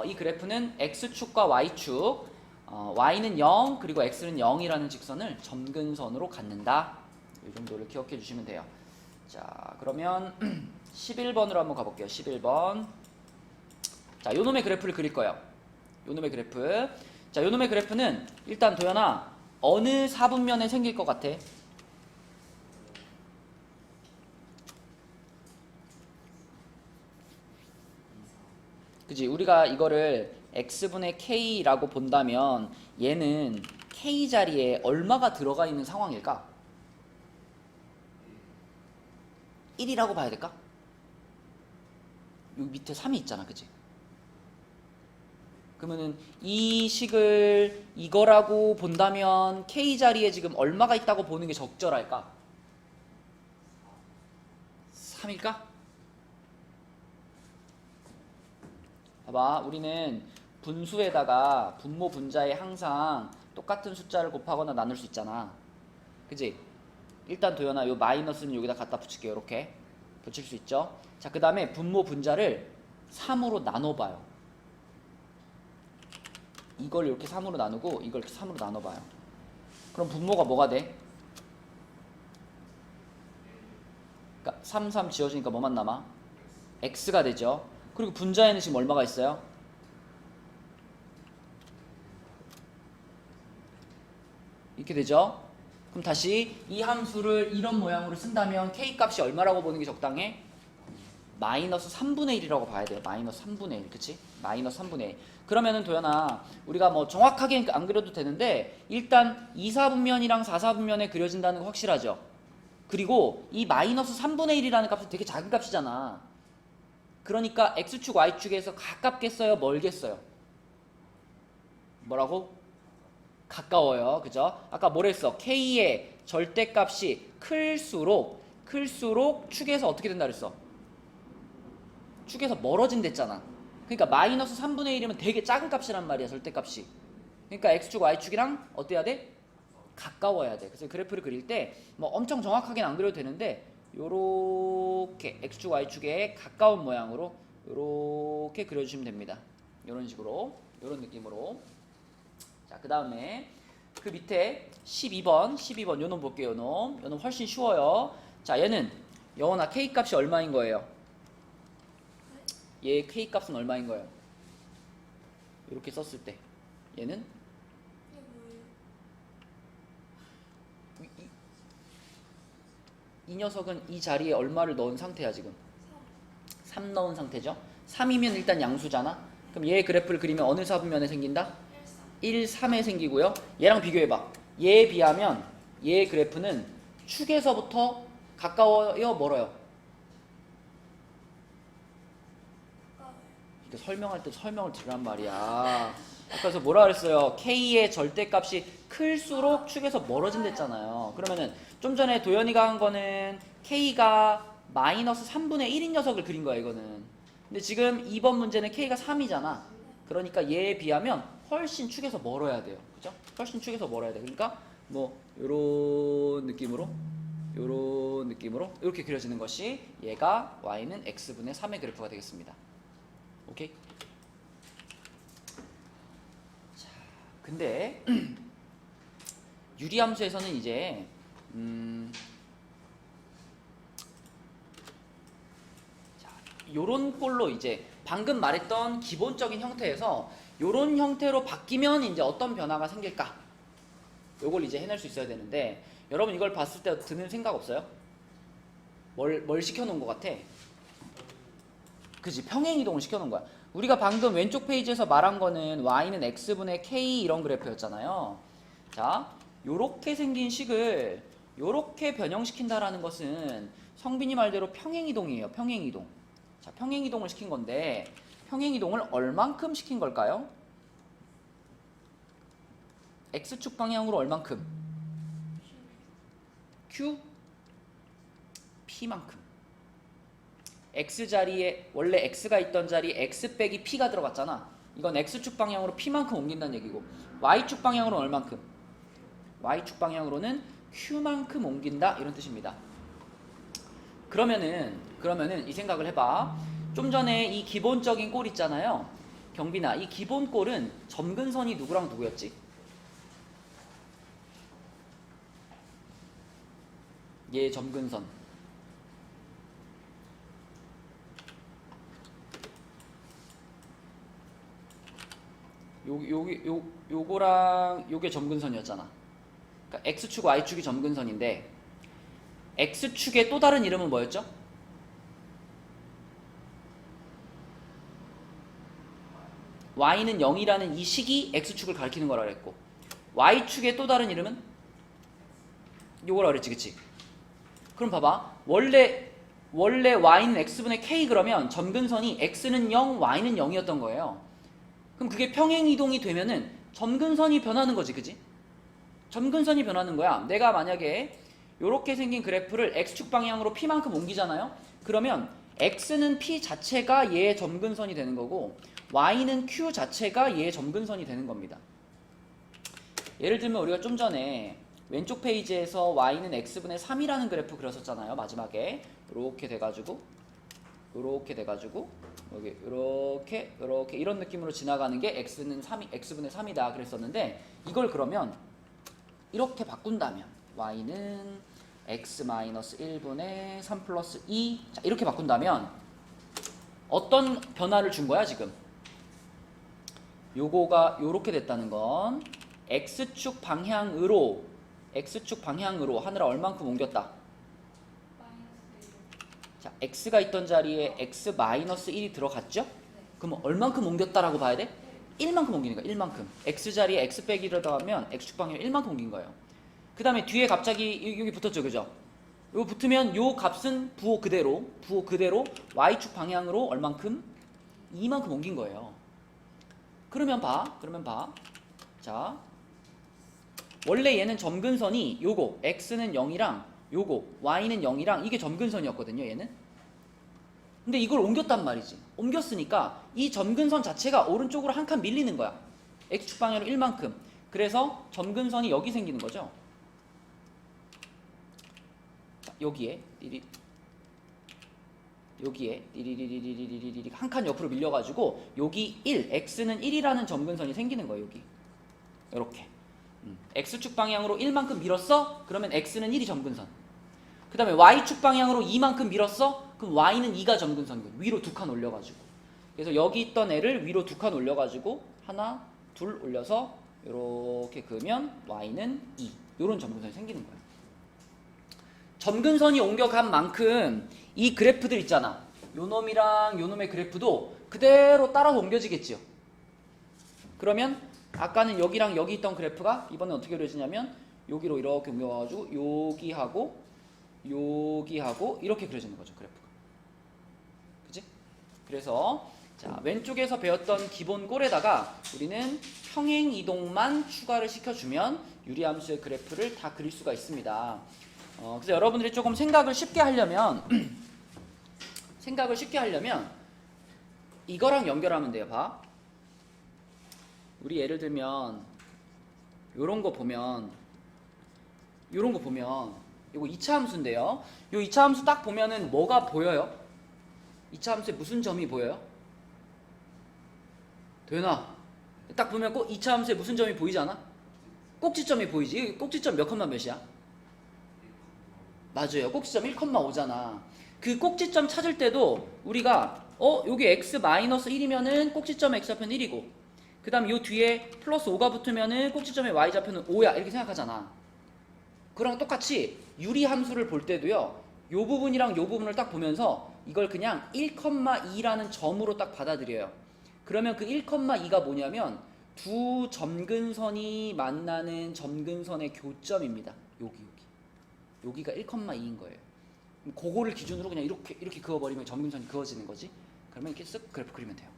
이 그래프는 x축과 y축, y는 0 그리고 x는 0이라는 직선을 점근선으로 갖는다. 이 정도를 기억해 주시면 돼요. 자, 그러면 11번으로 한번 가볼게요. 11번. 자, 요놈의 그래프를 그릴 거예요. 요놈의 그래프. 자, 요놈의 그래프는 일단 도연아 어느 사분면에 생길 것 같아? 그지? 우리가 이거를 x분의 k라고 본다면 얘는 k 자리에 얼마가 들어가 있는 상황일까? 1이라고 봐야 될까? 여기 밑에 3이 있잖아. 그지? 그러면은 이 식을 이거라고 본다면 k 자리에 지금 얼마가 있다고 보는 게 적절할까? 3일까? 봐봐, 우리는 분수에다가 분모 분자에 항상 똑같은 숫자를 곱하거나 나눌 수 있잖아. 그지? 일단 도연아, 요 마이너스는 여기다 갖다 붙일게요. 이렇게 붙일 수 있죠. 자, 그 다음에 분모 분자를 3으로 나눠봐요. 이걸 이렇게 3으로 나누고 이걸 이렇게 3으로 나눠봐요. 그럼 분모가 뭐가 돼? 그러니까 3, 3 지워지니까 뭐만 남아? x가 되죠. 그리고 분자에는 지금 얼마가 있어요? 이렇게 되죠. 그럼 다시 이 함수를 이런 모양으로 쓴다면 k 값이 얼마라고 보는 게 적당해? 마이너스 3분의 1이라고 봐야 돼요. 마이너스 3분의 1. 그치? 마이너스 3분의 1. 그러면은 도연아, 우리가 뭐 정확하게 안 그려도 되는데 일단 2사분면이랑 4사분면에 그려진다는 거 확실하죠? 그리고 이 마이너스 3분의 1이라는 값은 되게 작은 값이잖아. 그러니까 x축, y축에서 가깝겠어요? 멀겠어요? 뭐라고? 가까워요. 그죠? 아까 뭐랬어? k의 절대값이 클수록 축에서 어떻게 된다 그랬어? 축에서 멀어진댔잖아. 그러니까 마이너스 3분의 1이면 되게 작은 값이란 말이야. 절대값이. 그러니까 x축, y축이랑 어때야 돼? 가까워야 돼. 그래서 그래프를 그릴 때 뭐 엄청 정확하게는 안 그려도 되는데 요렇게 x축, y축에 가까운 모양으로 요렇게 그려주시면 됩니다. 요런 식으로, 요런 느낌으로. 자, 그 다음에 그 밑에 12번 요놈 볼게요. 요놈 훨씬 쉬워요. 자, 얘는 영원아 k 값이 얼마인 거예요? 얘 k 값은 얼마인 거예요? 이렇게 썼을 때 얘는 이 녀석은 이 자리에 얼마를 넣은 상태야 지금? 3 넣은 상태죠? 3이면 일단 양수잖아? 그럼 얘 그래프를 그리면 어느 사분면에 생긴다? 1, 3에 생기고요. 얘랑 비교해봐. 얘에 비하면 얘 그래프는 축에서부터 가까워요? 멀어요? 그러니까 설명할 때 설명을 들으란 말이야. 아까 그래서 뭐라 그랬어요? k의 절대값이 클수록 축에서 멀어진댔잖아요. 그러면은 좀 전에 도연이가 한 거는 k가 마이너스 3분의 1인 녀석을 그린 거야 이거는. 근데 지금 2번 문제는 k가 3이잖아. 그러니까 얘에 비하면 훨씬 축에서 멀어야 돼요. 그죠? 훨씬 축에서 멀어야 돼. 그러니까 뭐 요런 느낌으로 이렇게 그려지는 것이 얘가 y는 x분의 3의 그래프가 되겠습니다. 오케이? 자, 근데 유리함수에서는 이제 자, 요런 꼴로 이제 방금 말했던 기본적인 형태에서 요런 형태로 바뀌면 이제 어떤 변화가 생길까? 요걸 이제 해낼 수 있어야 되는데 여러분 이걸 봤을 때 드는 생각 없어요? 뭘 시켜놓은 것 같아? 그지? 평행이동을 시켜놓은 거야. 우리가 방금 왼쪽 페이지에서 말한 거는 y는 x분의 k 이런 그래프였잖아요. 자, 요렇게 생긴 식을 요렇게 변형시킨다라는 것은 성빈이 말대로 평행이동이에요. 평행이동. 자, 평행이동을 시킨 건데 평행이동을 얼만큼 시킨 걸까요? x축 방향으로 얼만큼? q? p만큼. x 자리에 원래 x가 있던 자리에 x 빼기 p가 들어갔잖아. 이건 x축 방향으로 p만큼 옮긴다는 얘기고 y축 방향으로는 얼만큼? y축 방향으로는 q만큼 옮긴다 이런 뜻입니다. 그러면은 이 생각을 해봐. 좀 전에 이 기본적인 꼴 있잖아요. 경빈아, 이 기본 꼴은 점근선이 누구랑 누구였지? 얘 점근선. 요거랑 요게 점근선이었잖아. 그러니까 x축, y축이 점근선인데 x축의 또 다른 이름은 뭐였죠? y는 0이라는 이 식이 x축을 가리키는 거라 그랬고 y축의 또 다른 이름은 요거라 그랬지, 그치? 그럼 봐봐. 원래 y는 x분의 k 그러면 점근선이 x는 0, y는 0이었던 거예요. 그럼 그게 평행이동이 되면은 점근선이 변하는 거지, 그지? 점근선이 변하는 거야. 내가 만약에 요렇게 생긴 그래프를 x축 방향으로 p만큼 옮기잖아요. 그러면 x는 p 자체가 얘의 점근선이 되는 거고 y는 q 자체가 얘의 점근선이 되는 겁니다. 예를 들면 우리가 좀 전에 왼쪽 페이지에서 y는 x분의 3이라는 그래프 그렸었잖아요. 마지막에 이렇게 돼가지고 여기 이렇게 이런 느낌으로 지나가는 게 x분의 3이다 그랬었는데 이걸 그러면 이렇게 바꾼다면 y는 x-1분의 3 플러스 2 자, 이렇게 바꾼다면 어떤 변화를 준 거야 지금? 요거가 요렇게 됐다는 건 x축 방향으로 하늘아 얼만큼 옮겼다? 자, x가 있던 자리에 x-1이 들어갔죠? 그럼 얼만큼 옮겼다라고 봐야 돼? 1만큼 옮기는 거야. 1만큼. x 자리에 x 빼기를 더하면 x축 방향 1만큼 옮긴 거예요. 그 다음에 뒤에 갑자기 여기 붙었죠, 그죠? 이거 붙으면 요 값은 부호 그대로 y축 방향으로 얼만큼? 2만큼 옮긴 거예요. 그러면 봐. 자, 원래 얘는 점근선이 요거 x는 0이랑 요거 y는 0이랑 이게 점근선이었거든요, 얘는. 근데 이걸 옮겼단 말이지. 옮겼으니까 이 점근선 자체가 오른쪽으로 한 칸 밀리는 거야. x축 방향으로 1만큼. 그래서 점근선이 여기 생기는 거죠. 자, 여기에 띠리리리리리리리 한 칸 옆으로 밀려가지고 여기 1, x는 1이라는 점근선이 생기는 거예요. 여기 이렇게 x축 방향으로 1만큼 밀었어? 그러면 x는 1이 점근선. 그 다음에 y축 방향으로 2만큼 밀었어? 그럼 y는 2가 점근선이고 위로 2칸 올려가지고. 그래서 여기 있던 애를 위로 2칸 올려가지고 하나, 둘 올려서 이렇게 그으면 y는 2. 이런 점근선이 생기는 거예요. 점근선이 옮겨간 만큼 이 그래프들 있잖아. 요놈이랑 요놈의 그래프도 그대로 따라서 옮겨지겠지요. 그러면 아까는 여기랑 여기 있던 그래프가 이번에 어떻게 그려지냐면 여기로 이렇게 옮겨가지고 여기하고 이렇게 그려지는 거죠, 그래프가. 그치? 그래서 자, 왼쪽에서 배웠던 기본 꼴에다가 우리는 평행 이동만 추가를 시켜주면 유리함수의 그래프를 다 그릴 수가 있습니다. 그래서 여러분들이 조금 생각을 쉽게 하려면 이거랑 연결하면 돼요. 봐. 우리 예를 들면 요런 거 보면 이거 2차 함수인데요. 요 2차 함수 딱 보면은 뭐가 보여요? 2차 함수에 무슨 점이 보여요? 도현아, 딱 보면 꼭 2차 함수에 무슨 점이 보이지 않아? 꼭지점이 보이지? 꼭지점 몇 컴마 몇이야? 맞아요. 꼭지점 1,5잖아. 그 꼭지점 찾을 때도 우리가 여기 x-1이면은 꼭지점 x좌표는 1이고 그 다음 요 뒤에 플러스 5가 붙으면은 꼭지점의 y좌표는 5야 이렇게 생각하잖아. 그랑 똑같이 유리함수를 볼 때도요 요 부분이랑 요 부분을 딱 보면서 이걸 그냥 1,2라는 점으로 딱 받아들여요. 그러면 그 1,2가 뭐냐면 두 점근선이 만나는 점근선의 교점입니다. 여기가 1,2인 거예요. 그거를 기준으로 그냥 이렇게 그어버리면 점근선이 그어지는 거지. 그러면 이렇게 쓱 그래프 그리면 돼요.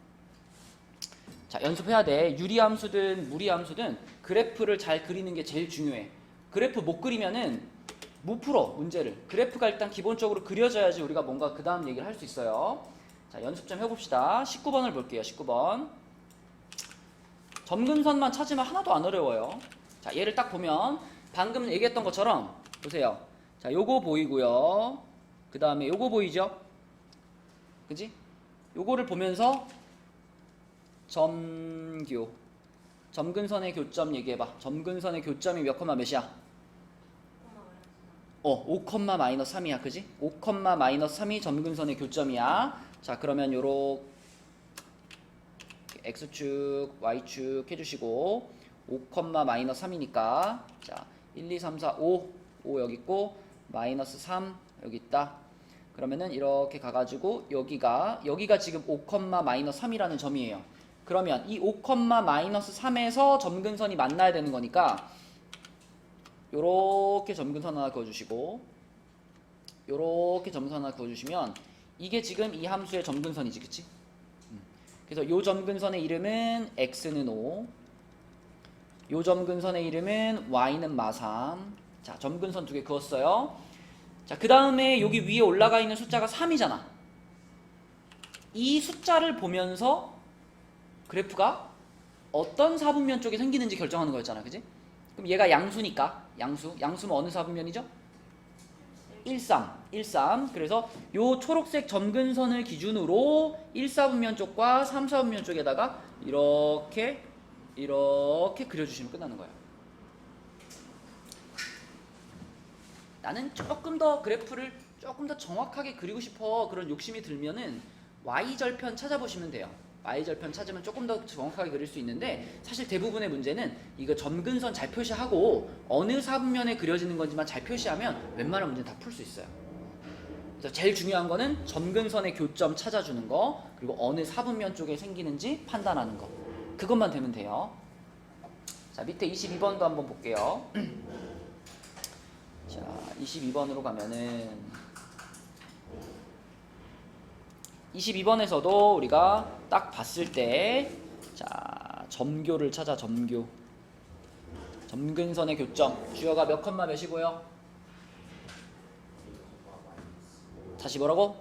자, 연습해야 돼. 유리함수든 무리함수든 그래프를 잘 그리는 게 제일 중요해. 그래프 못 그리면은 못 풀어, 문제를. 그래프가 일단 기본적으로 그려져야지 우리가 뭔가 그 다음 얘기를 할 수 있어요. 자, 연습 좀 해봅시다. 19번을 볼게요. 19번. 점근선만 찾으면 하나도 안 어려워요. 자, 얘를 딱 보면 방금 얘기했던 것처럼 보세요. 자, 요거 보이고요. 그 다음에 요거 보이죠? 그지? 요거를 보면서 점근선의 교점 얘기해봐. 점근선의 교점이 몇 콤마 몇이야? 5,-3이야. 그지? 5,-3이 점근선의 교점이야. 자, 그러면 요렇게 X축, Y축 해주시고 5,-3이니까 자, 1, 2, 3, 4, 5 여기 있고 마이너스 3 여기 있다. 그러면은 이렇게 가가지고 여기가 지금 5,-3이라는 점이에요. 그러면 이 5,-3에서 점근선이 만나야 되는 거니까 요렇게 점근선 하나 그어주시고 요렇게 점근선 하나 그어주시면 이게 지금 이 함수의 점근선이지, 그치? 그래서 요 점근선의 이름은 x는 5, 요 점근선의 이름은 y는 마3. 자, 점근선 두 개 그었어요. 자, 그 다음에 여기 위에 올라가 있는 숫자가 3이잖아. 이 숫자를 보면서 그래프가 어떤 사분면 쪽에 생기는지 결정하는 거였잖아, 그지? 그럼 얘가 양수니까 양수면 어느 사분면이죠? 1, 3. 그래서 요 초록색 점근선을 기준으로 1, 4분면 쪽과 3, 4분면 쪽에다가 이렇게 그려주시면 끝나는 거예요. 나는 조금 더 그래프를 조금 더 정확하게 그리고 싶어, 그런 욕심이 들면은 Y절편 찾아보시면 돼요. Y절편 찾으면 조금 더 정확하게 그릴 수 있는데, 사실 대부분의 문제는 이거 점근선 잘 표시하고 어느 사분면에 그려지는 건지만 잘 표시하면 웬만한 문제는 다 풀 수 있어요. 그래서 제일 중요한 거는 점근선의 교점 찾아주는 거, 그리고 어느 사분면 쪽에 생기는지 판단하는 거, 그것만 되면 돼요. 자, 밑에 22번도 한번 볼게요. 자, 22번으로 가면은 22번에서도 우리가 딱 봤을 때, 자, 점교를 찾아. 점근선의 교점. 주어가 몇 컴마 몇이고요? 다시 뭐라고?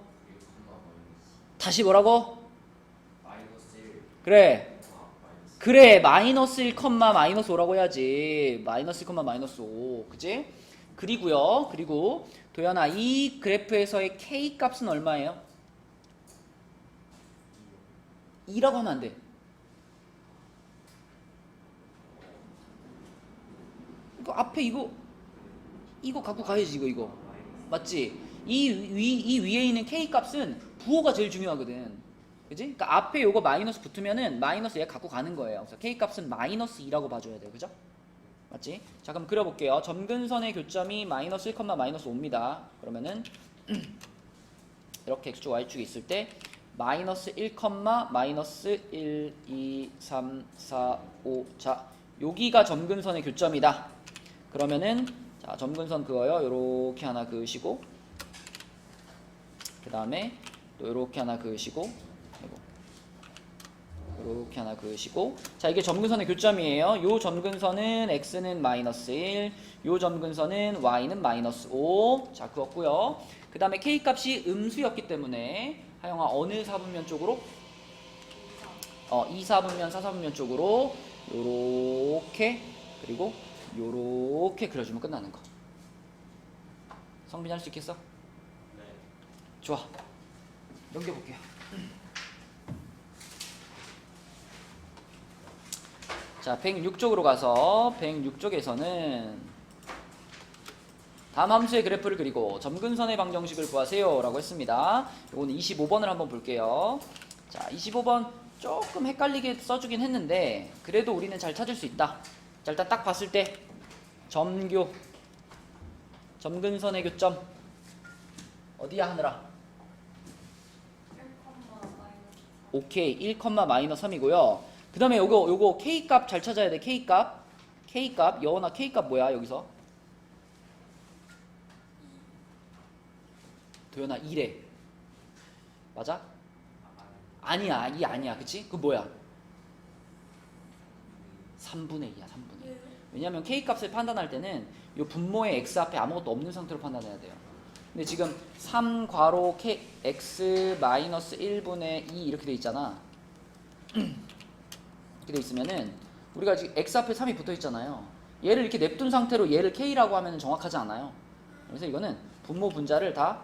그래, 마이너스 1, 마이너스 5라고 해야지. 마이너스 1, 마이너스 5. 그치? 그리고 도연아, 이 그래프에서의 K 값은 얼마예요? 2라고 하면 안 돼. 이거 앞에 이거 갖고 가야지. 이거 맞지? 이 위에 있는 K 값은 부호가 제일 중요하거든. 그지? 그러니까 앞에 요거 마이너스 붙으면은 마이너스 얘 갖고 가는 거예요. 그래서 K 값은 마이너스 2라고 봐줘야 돼요. 그죠? 맞지? 자, 그럼 그려볼게요. 점근선의 교점이 마이너스 1, 마이너스 5입니다. 그러면은 이렇게 X축, Y축이 있을 때 마이너스 1, 마이너스 1, 2, 3, 4, 5. 자, 여기가 점근선의 교점이다. 그러면은 자, 점근선 그어요. 요렇게 하나 그으시고, 그 다음에 또 요렇게 하나 그으시고, 요렇게 하나 그으시고. 자, 이게 점근선의 교점이에요. 요 점근선은 x는 마이너스 1, 요 점근선은 y는 마이너스 5. 자, 그었고요. 그 다음에 k 값이 음수였기 때문에 하영아 어느 사분면 쪽으로? 2사분면, 4사분면 쪽으로 요렇게, 그리고 요렇게 그려주면 끝나는 거. 성빈이 할 수 있겠어? 네. 좋아. 넘겨볼게요. 자, 106쪽으로 가서 106쪽에서는 다음 함수의 그래프를 그리고 점근선의 방정식을 구하세요 라고 했습니다. 이거는 25번을 한번 볼게요. 자, 25번 조금 헷갈리게 써주긴 했는데 그래도 우리는 잘 찾을 수 있다. 자, 일단 딱 봤을 때 점근선의 교점 어디야 하늘아? 오케이 1, 마이너스 3이고요. 그 다음에 요거 K값 잘 찾아야 돼. K값 여원아 K값 뭐야 여기서? 도연아 2래 맞아? 아니야 2 아니야 그치? 그 뭐야? 3분의 2야 3분의 2. 왜냐면 K값을 판단할 때는 요 분모의 X 앞에 아무것도 없는 상태로 판단해야 돼요. 근데 지금 3 괄호 K, X 마이너스 1분의 2 이렇게 돼 있잖아. 이렇게 돼 있으면은 우리가 지금 X 앞에 3이 붙어 있잖아요. 얘를 이렇게 냅둔 상태로 얘를 K라고 하면 정확하지 않아요. 그래서 이거는 분모 분자를 다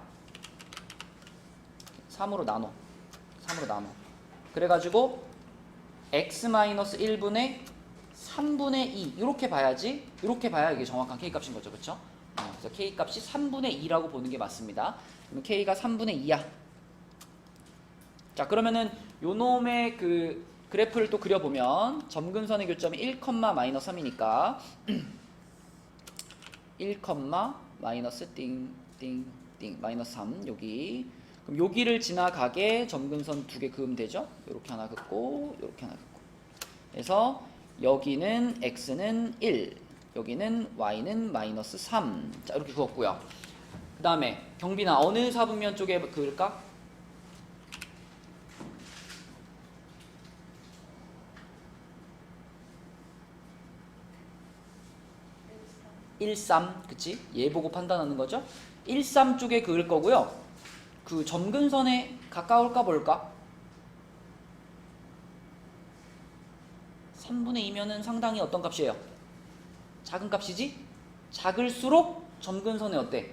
3으로 나눠. 그래가지고 X 마이너스 1분의 3분의 2 이렇게 봐야지. 이렇게 봐야 이게 정확한 K값인 거죠. 그렇죠? 그래서 K값이 3분의 2라고 보는 게 맞습니다. 그러면 K가 3분의 2야. 자, 그러면은 요 놈의 그 그래프를 또 그려보면 점근선의 교점이 1, 마이너스 3이니까 1, 마이너스 띵띵띵 마이너스 3 여기. 그럼 여기를 지나가게 점근선 두 개 그으면 되죠? 요렇게 하나 긋고 요렇게 하나 긋고. 그래서 여기는 x는 1, 여기는 y는 마이너스 3. 자, 이렇게 그었고요. 그 다음에 경빈아 어느 사분면 쪽에 그을까? 13, 그치? 얘 보고 판단하는 거죠? 13 쪽에 그을 거고요. 그 점근선에 가까울까 볼까? 3분의 2면은 상당히 어떤 값이에요? 작은 값이지? 작을수록 점근선에 어때?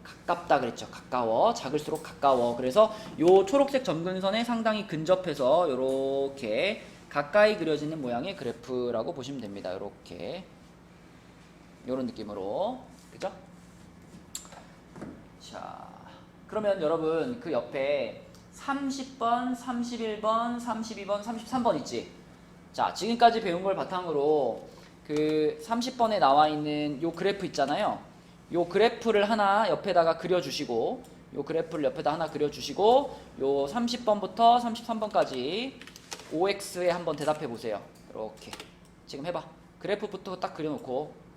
가깝다 그랬죠. 가까워. 작을수록 가까워. 그래서 요 초록색 점근선에 상당히 근접해서 요렇게 가까이 그려지는 모양의 그래프라고 보시면 됩니다. 요렇게. 요런 느낌으로. 그죠? 자, 그러면 여러분 그 옆에 30번, 31번, 32번, 33번 있지? 자, 지금까지 배운 걸 바탕으로 그 30번에 나와 있는 요 그래프 있잖아요. 요 그래프를 하나 옆에다가 그려주시고, 요 그래프를 옆에다 하나 그려주시고, 요 30번부터 33번까지 OX에 한번 대답해 보세요. 이렇게 지금 해봐. 그래프부터 딱 그려놓고.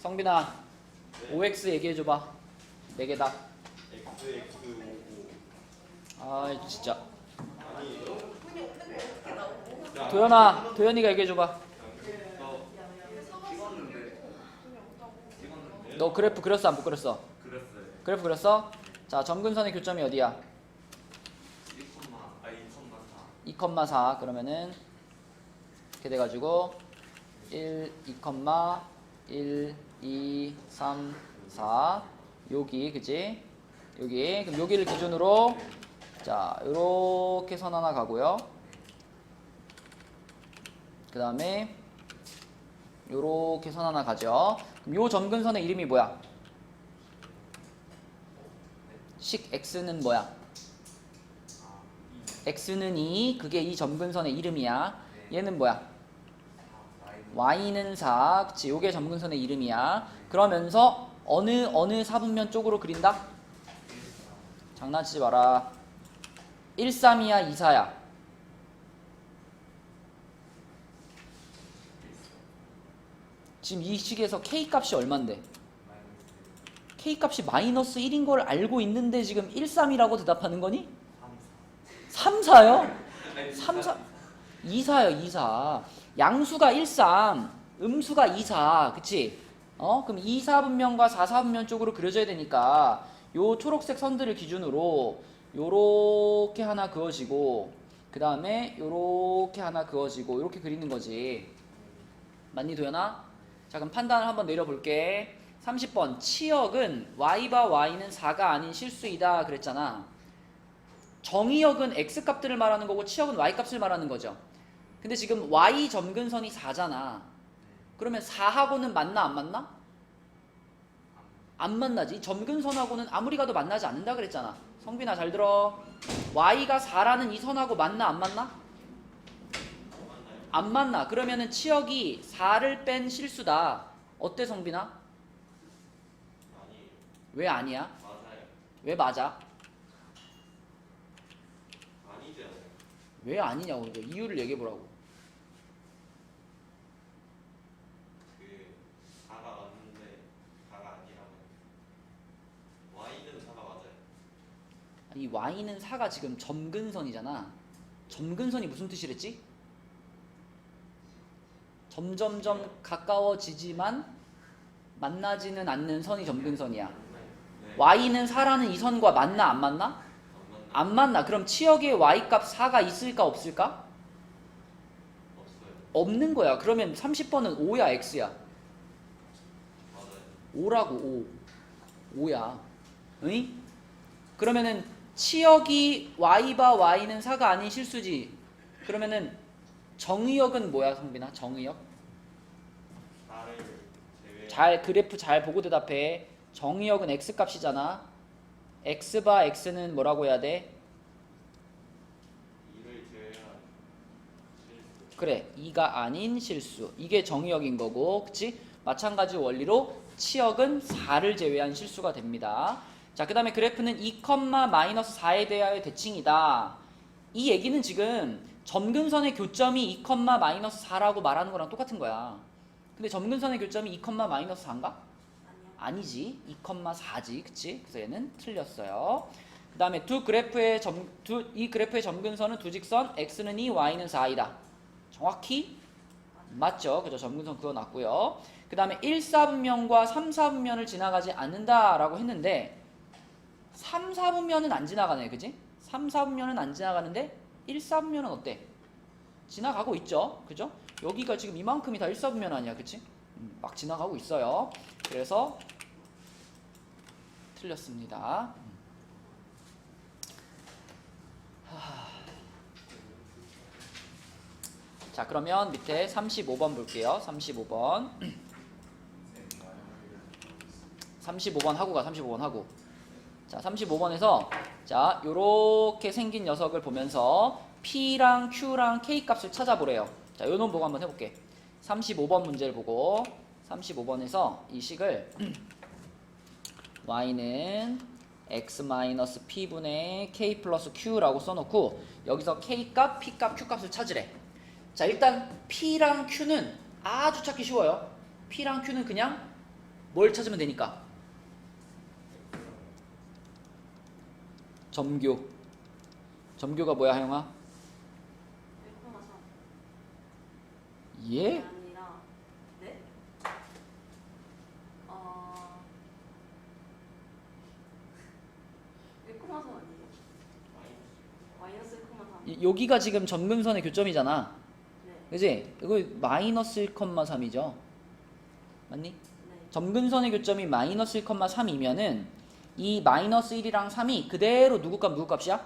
성빈아, OX 얘기해줘봐. 4개다. 아 진짜. 도연이가 얘기해줘봐. 너 그래프 그렸어 안 못 그렸어? 그랬어요. 그래프 그렸어? 자, 점근선의 교점이 어디야? 2,4. 그러면은 이렇게 돼가지고 1, 2, 1, 2, 3, 4 여기 그치? 여기. 그럼 여기를 기준으로 자 요렇게 선 하나 가고요. 그 다음에 요렇게 선 하나 가죠. 그럼 요 점근선의 이름이 뭐야? 식 x는 뭐야? x는 2. 그게 이 점근선의 이름이야. 얘는 뭐야? y는 4. 그치? 요게 점근선의 이름이야. 그러면서 어느 사분면 쪽으로 그린다? 장난치지 마라. 1, 3이야 2, 4야? 지금 이 식에서 K값이 얼만데? K값이 마이너스 1인 걸 알고 있는데 지금 1, 3이라고 대답하는 거니? 3, 4요? 3, 4 2, 4요 2, 4. 양수가 1, 3 음수가 2, 4 그치? 그럼 2, 4분면과 4, 4분면 쪽으로 그려져야 되니까 요 초록색 선들을 기준으로 요렇게 하나 그어지고 그 다음에 요렇게 하나 그어지고 요렇게 그리는 거지. 맞니 도연아? 자, 그럼 판단을 한번 내려볼게. 30번 치역은 y바 y는 4가 아닌 실수이다 그랬잖아. 정의역은 x값들을 말하는 거고 치역은 y값을 말하는 거죠. 근데 지금 y 점근선이 4잖아. 그러면 4하고는 맞나 안 맞나? 안 만나지. 점근선하고는 아무리 가도 만나지 않는다 그랬잖아. 성빈아 잘 들어. y가 4라는 이 선하고 맞나 안 맞나? 안 맞나. 그러면은 치역이 4를 뺀 실수다. 어때 성빈아? 왜 아니야? 맞아요. 왜 맞아? 아니지 않아요? 왜 아니냐고. 이거 이유를 얘기해 보라고. 그 4가 맞는데 4가 아니라고. Y는 4가 맞아요. 아니 y는 4가 지금 점근선이잖아. 점근선이 무슨 뜻이랬지? 점점점 가까워지지만 만나지는 않는 선이 점근선이야. 네. y는 4라는 이 선과 만나 안 만나? 안 맞나? 안 만나. 그럼 치역에 y값 4가 있을까 없을까? 없어요. 없는 거야. 그러면 30번은 5야 x야? 맞아요. 5라고 5. 5야. 응? 그러면은 치역이 y바 y는 4가 아닌 실수지. 그러면은 정의역은 뭐야 성빈아? 정의역? 4를 제외. 잘 그래프 잘 보고 대답해. 정의역은 x값이잖아. x바 x는 뭐라고 해야 돼? 2를 제외한 실수. 그래 2가 아닌 실수. 이게 정의역인 거고 그치? 마찬가지 원리로 치역은 4를 제외한 실수가 됩니다. 자, 그 다음에 그래프는 2,-4에 대하여 대칭이다. 이 얘기는 지금 점근선의 교점이 2,-4라고 말하는 거랑 똑같은 거야. 근데 점근선의 교점이 2,-4인가? 아니지. 2,4지. 그치? 그래서 얘는 틀렸어요. 그 다음에 이 그래프의 점근선은 두 직선 x는 2, y는 4이다. 정확히 맞죠? 그죠? 점근선 그어놨고요. 그 다음에 1, 4분면과 3, 4분면을 지나가지 않는다라고 했는데 3, 4분면은 안 지나가네. 그지? 3, 4분면은 안 지나가는데 1, 4분면은 어때? 지나가고 있죠. 그죠? 여기가 지금 이만큼이 다 1, 4분면 아니야. 그치? 막 지나가고 있어요. 그래서 틀렸습니다. 자, 그러면 밑에 35번 볼게요. 35번. 35번 하고 가. 35번 하고. 자, 35번에서 자, 요렇게 생긴 녀석을 보면서 P랑 Q랑 K 값을 찾아보래요. 자, 요 놈 보고 한번 해볼게. 35번 문제를 보고 35번에서 이 식을 y는 x-p분의 k 플러스 q라고 써놓고 여기서 k 값, p 값, q 값을 찾으래. 자, 일단 p랑 q는 아주 찾기 쉬워요. p랑 q는 그냥 뭘 찾으면 되니까 점교. 점교가 뭐야, 하영아? 예? 아니라 네? 일코마선 아니에요? 마이너스 1,3. 여기가 지금 점근선의 교점이잖아. 네. 그지? 이거 마이너스 1,3이죠. 맞니? 네. 점근선의 교점이 마이너스 1,3이면은 이 마이너스 1이랑 3이 그대로 누구 값 누구 값이야?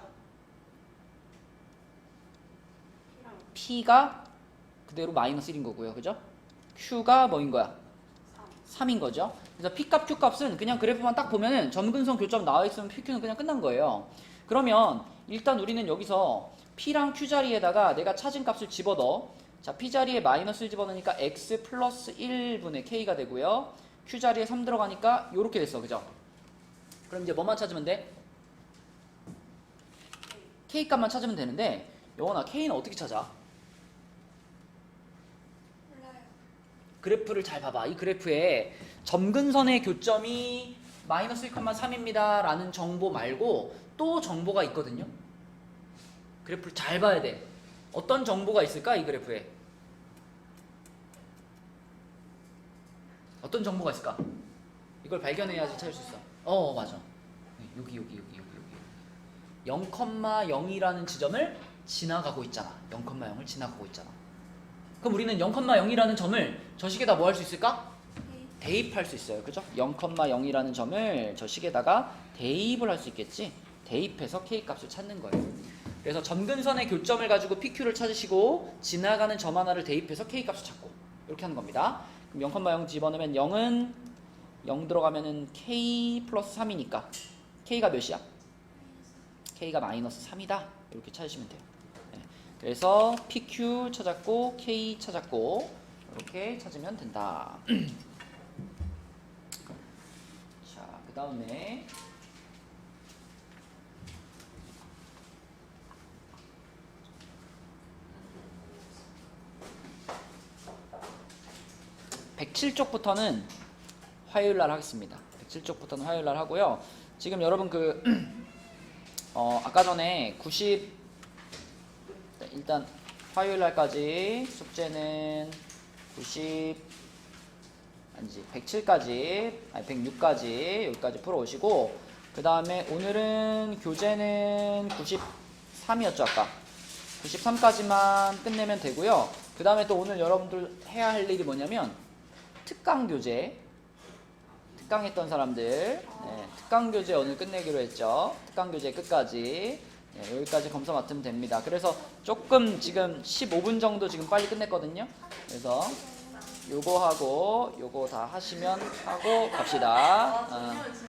P가 그대로 마이너스 1인 거고요. 그죠? Q가 뭐인 거야? 3인 거죠. 그래서 P 값, Q 값은 그냥 그래프만 딱 보면은 점근선 교점 나와 있으면 P, Q는 그냥 끝난 거예요. 그러면 일단 우리는 여기서 P랑 Q 자리에다가 내가 찾은 값을 집어넣어. 자, P 자리에 마이너스 1 집어넣으니까 X 플러스 1분의 K가 되고요. Q 자리에 3 들어가니까 요렇게 됐어. 그죠? 그럼 이제 뭐만 찾으면 돼? K 값만 찾으면 되는데 영원아 K는 어떻게 찾아? 그래프를 잘 봐봐. 이 그래프에 점근선의 교점이 마이너스 1,3입니다 라는 정보 말고 또 정보가 있거든요. 그래프를 잘 봐야 돼. 어떤 정보가 있을까? 이 그래프에 어떤 정보가 있을까? 이걸 발견해야지 찾을 수 있어. 맞아. 여기 0,0이라는 지점을 지나가고 있잖아. 0,0을 지나가고 있잖아. 그럼 우리는 0,0이라는 점을 저 식에다 뭐 할 수 있을까? 대입할 수 있어요. 그죠? 0,0이라는 점을 저 식에다가 대입을 할 수 있겠지? 대입해서 K 값을 찾는 거예요. 그래서 점근선의 교점을 가지고 PQ를 찾으시고 지나가는 점 하나를 대입해서 K 값을 찾고 이렇게 하는 겁니다. 그럼 0,0 집어넣으면 0은 0 들어가면은 K 플러스 3이니까 K가 몇이야? K가 마이너스 3이다. 이렇게 찾으시면 돼요. 그래서 PQ 찾았고 K 찾았고 이렇게 찾으면 된다. 자, 그 다음에 (107쪽부터는) 화요일 날 하겠습니다. 107쪽부터는 화요일 날 하고요. 지금 여러분 아까 전에 90 일단 화요일 날까지 숙제는 107까지 아니 106까지 여기까지 풀어 오시고, 그 다음에 오늘은 교재는 93이었죠 아까. 93까지만 끝내면 되고요. 그 다음에 또 오늘 여러분들 해야 할 일이 뭐냐면 특강 교재, 특강했던 사람들, 특강 교재 오늘 끝내기로 했죠. 특강 교재 끝까지, 여기까지 검사 맡으면 됩니다. 그래서 조금 지금 15분 정도 지금 빨리 끝냈거든요. 그래서 요거 하고 요거 다 하시면 하고 갑시다.